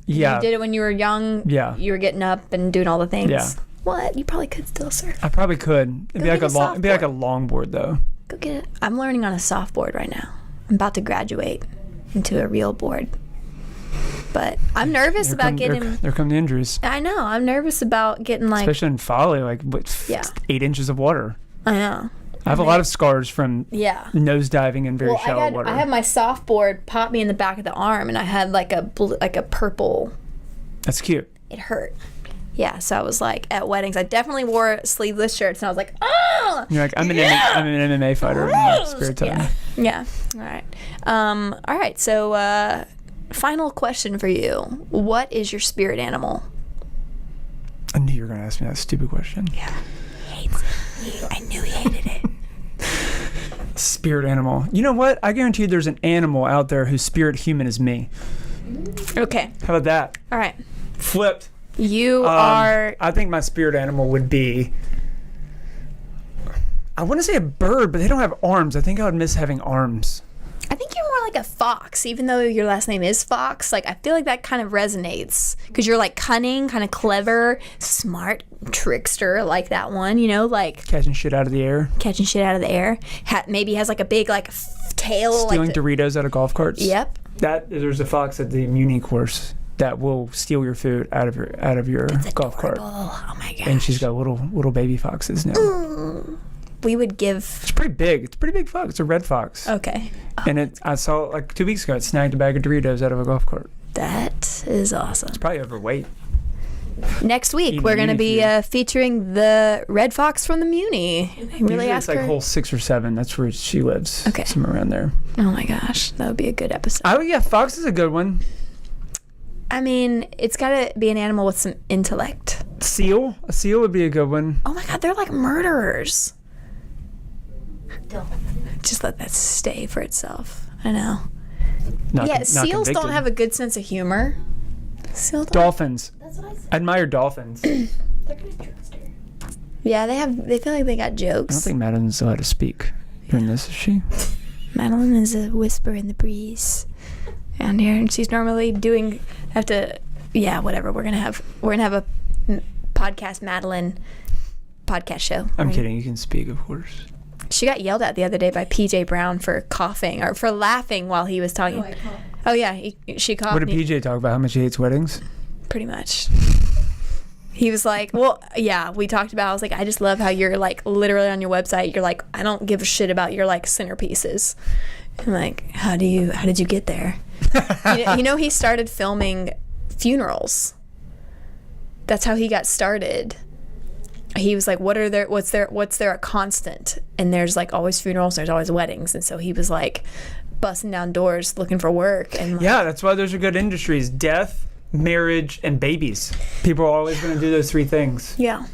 Yeah, You did it when you were young. Yeah. You were getting up and doing all the things. Yeah. What? You probably could still surf. I probably could. It'd be like get a it'd be like a longboard though. Go get it. I'm learning on a softboard right now. I'm about to graduate into a real board. But I'm nervous about getting. There come the injuries, I know. I'm nervous about getting like. especially in Folly, like Yeah. 8 inches of water. I know. I have a lot of scars from Yeah. nose diving in very shallow water. I had my softboard pop me in the back of the arm, and I had like a purple. That's cute. It hurt. Yeah, so I was like, at weddings, I definitely wore sleeveless shirts, and I was like, oh! You're like, I'm an MMA fighter in my spare time. Yeah. All right. All right. So, final question for you. What is your spirit animal? I knew you were going to ask me that stupid question. Yeah. He hates it. I knew he hated it. Spirit animal. You know what? I guarantee you there's an animal out there whose spirit human is me. Okay. How about that? All right. Flipped. You are... I think my spirit animal would be... I want to say a bird, but they don't have arms. I think I would miss having arms. I think you're more like a fox, even though your last name is Fox. Like, I feel like that kind of resonates because you're like cunning, kind of clever, smart, trickster, like that one, you know, like Catching shit out of the air. catching shit out of the air. Maybe has like a big like tail. Stealing like Doritos out of golf carts. Yep. There's a fox at the Muni course that will steal your food out of your golf cart. Oh my gosh. And she's got little baby foxes now. We would give... It's pretty big. It's a pretty big fox. It's a red fox. Okay. And I saw like 2 weeks ago, it snagged a bag of Doritos out of a golf cart. That is awesome. It's probably overweight. Next week, we're going to be featuring the red fox from the Muni. Really Usually ask it's like her. hole 6 or 7. That's where she lives. Okay. Somewhere around there. Oh my gosh, that would be a good episode. Oh yeah, fox is a good one. I mean, it's got to be an animal with some intellect. Seal? A seal would be a good one. Oh my god, they're like murderers. Just let that stay for itself. I know. Not seals don't convicted. have a good sense of humor. Seals don't. Dolphins. That's what I said. I admire dolphins. I They're gonna trickster. Yeah, they feel like they got don't jokes. think Madeline's allowed to speak during this, is she? Madeline is a whisper in the breeze down here, and she's normally whatever. We're gonna have a podcast Madeline podcast show. I'm right? kidding. You can speak, of course. She got yelled at the other day by PJ Brown for coughing or for laughing while he was talking. Oh yeah, she coughed. What did PJ talk about? How much he hates weddings? Pretty much. He was like, well, yeah, we talked about, I was like, I just love how you're like literally on your website, you're like, I don't give a shit about your like centerpieces. I'm like, how did you get there? you know, he started filming funerals. That's how he got started. He was like, what's there a constant? And there's like always funerals, there's always weddings. And so he was like busting down doors looking for work. And like, Yeah, that's why those are good industries. Death, marriage, and babies. People are always going to do those 3 things. yeah.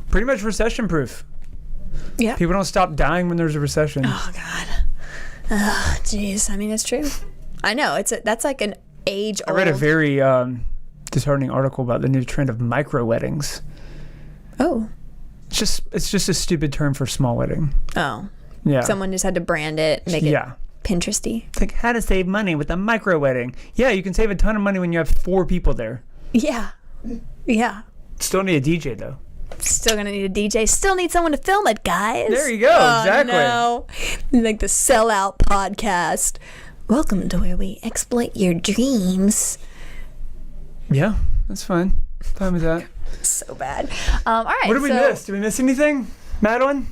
Pretty much recession proof. Yeah. People don't stop dying when there's a recession. Oh God. Oh, jeez. I mean, it's true. I know. That's like an age I old. read a very disheartening article about the new trend of micro weddings. Oh. It's just a stupid term for small wedding. Oh. Yeah. Someone just had to brand it, make it Yeah. Pinteresty. It's like how to save money with a micro wedding. Yeah, you can save a ton of money when you have 4 people there. Yeah. Yeah. Still need a DJ though. Still gonna need a DJ. Still need someone to film it, guys. There you go. Oh, Exactly. No. Like the Sellout Podcast. Welcome to where we exploit your dreams. Yeah, that's fine. Fine with that. So bad. All right. What did we miss? Did we miss anything, Madeline?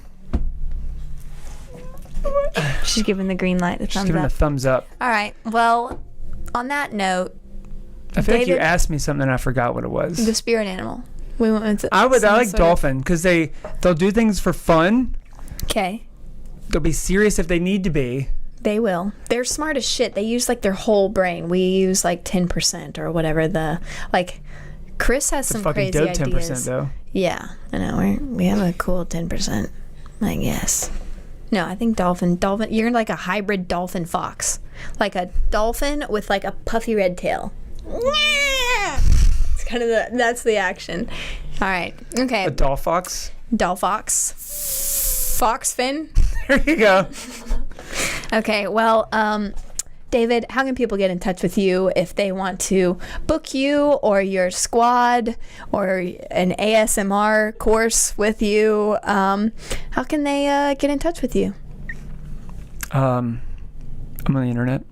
She's giving the green light, the Just thumbs giving a up. thumbs up. All right. Well, on that note, I feel like you David- asked me something and I forgot what it was. the spirit animal. We went with I like some sort of- dolphin because they'll do things for fun. Okay. They'll be serious if they need to be. They will. They're smart as shit. They use like their whole brain. We use like 10% or whatever Chris has some Fucking crazy dope ideas. 10% though. Yeah, I know. We have a cool 10%, I guess. No, I think dolphin. You're like a hybrid dolphin fox, like a dolphin with like a puffy red tail. It's kind of that's the action. All right. Okay. A doll fox. Doll fox. Fox fin. There you go. Okay, well, David, how can people get in touch with you if they want to book you or your squad or an ASMR course with you? How can they get in touch with you? I'm on the internet.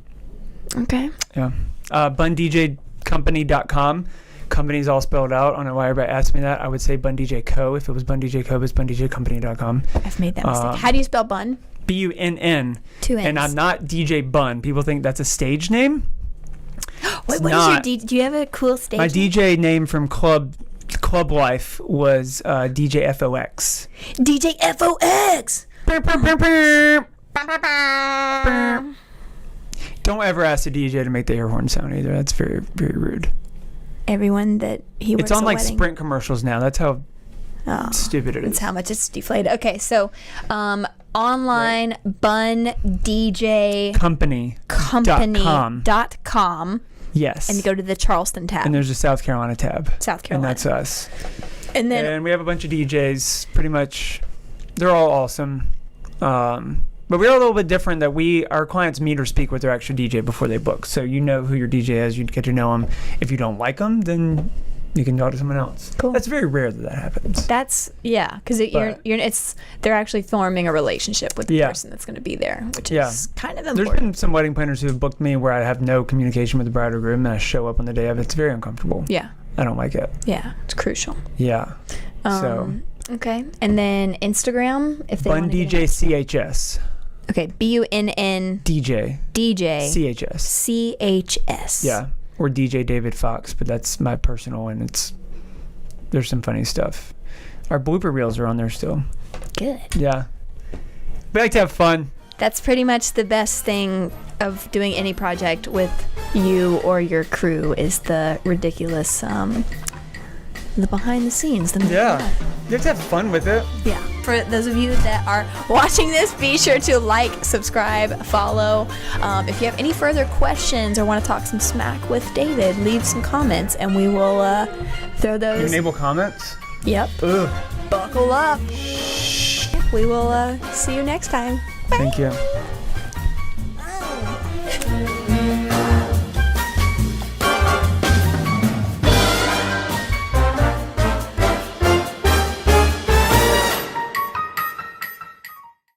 Okay. Yeah. BunDJCompany.com. Company's all spelled out. I don't know why everybody asked me that. I would say Bun DJ Co. If it was Bun DJ Co, it's BunDJCompany.com. I've made that mistake. How do you spell bun? BUNN. 2 N's. And I'm not DJ Bun. People think that's a stage name. What is your not. do you have a cool stage? My name? DJ name from club life was DJ FOX. DJ FOX. Don't ever ask a DJ to make the air horn sound either. That's very, very rude. Everyone that he works It's on a like wedding. Sprint commercials now. That's how stupid it is. That's how much it's deflated. Okay, so online bun DJ company.com. Yes. And you go to the Charleston tab. And there's a South Carolina tab. South Carolina. And that's us. And then And we have a bunch of DJs. Pretty much, they're all awesome. But we're a little bit different that our clients meet or speak with their actual DJ before they book. So you know who your DJ is. You get to know them. If you don't like them, then you can talk to someone else. Cool. That's very rare that happens. that's because they're actually forming a relationship with the person that's going to be there, which is kind of important. There's been some wedding planners who have booked me where I have no communication with the bride or groom, and I show up on the day of it. It's very uncomfortable. Yeah. I don't like it. Yeah, it's crucial. Yeah. Okay, and then Instagram if they Bun want to DJ CHS. Okay, BUNN DJ CHS. CHS. Yeah, or DJ David Fox, but that's my personal, and there's some funny stuff. Our blooper reels are on there still. Good. Yeah, we like to have fun. That's pretty much the best thing of doing any project with you or your crew is the ridiculous, the behind the scenes. You have to have fun with it. Yeah. For those of you that are watching this, be sure to like, subscribe, follow. If you have any further questions or want to talk some smack with David, leave some comments and we will throw those. Enable comments? Yep. Ugh. Buckle up. We will see you next time. Bye. Thank you.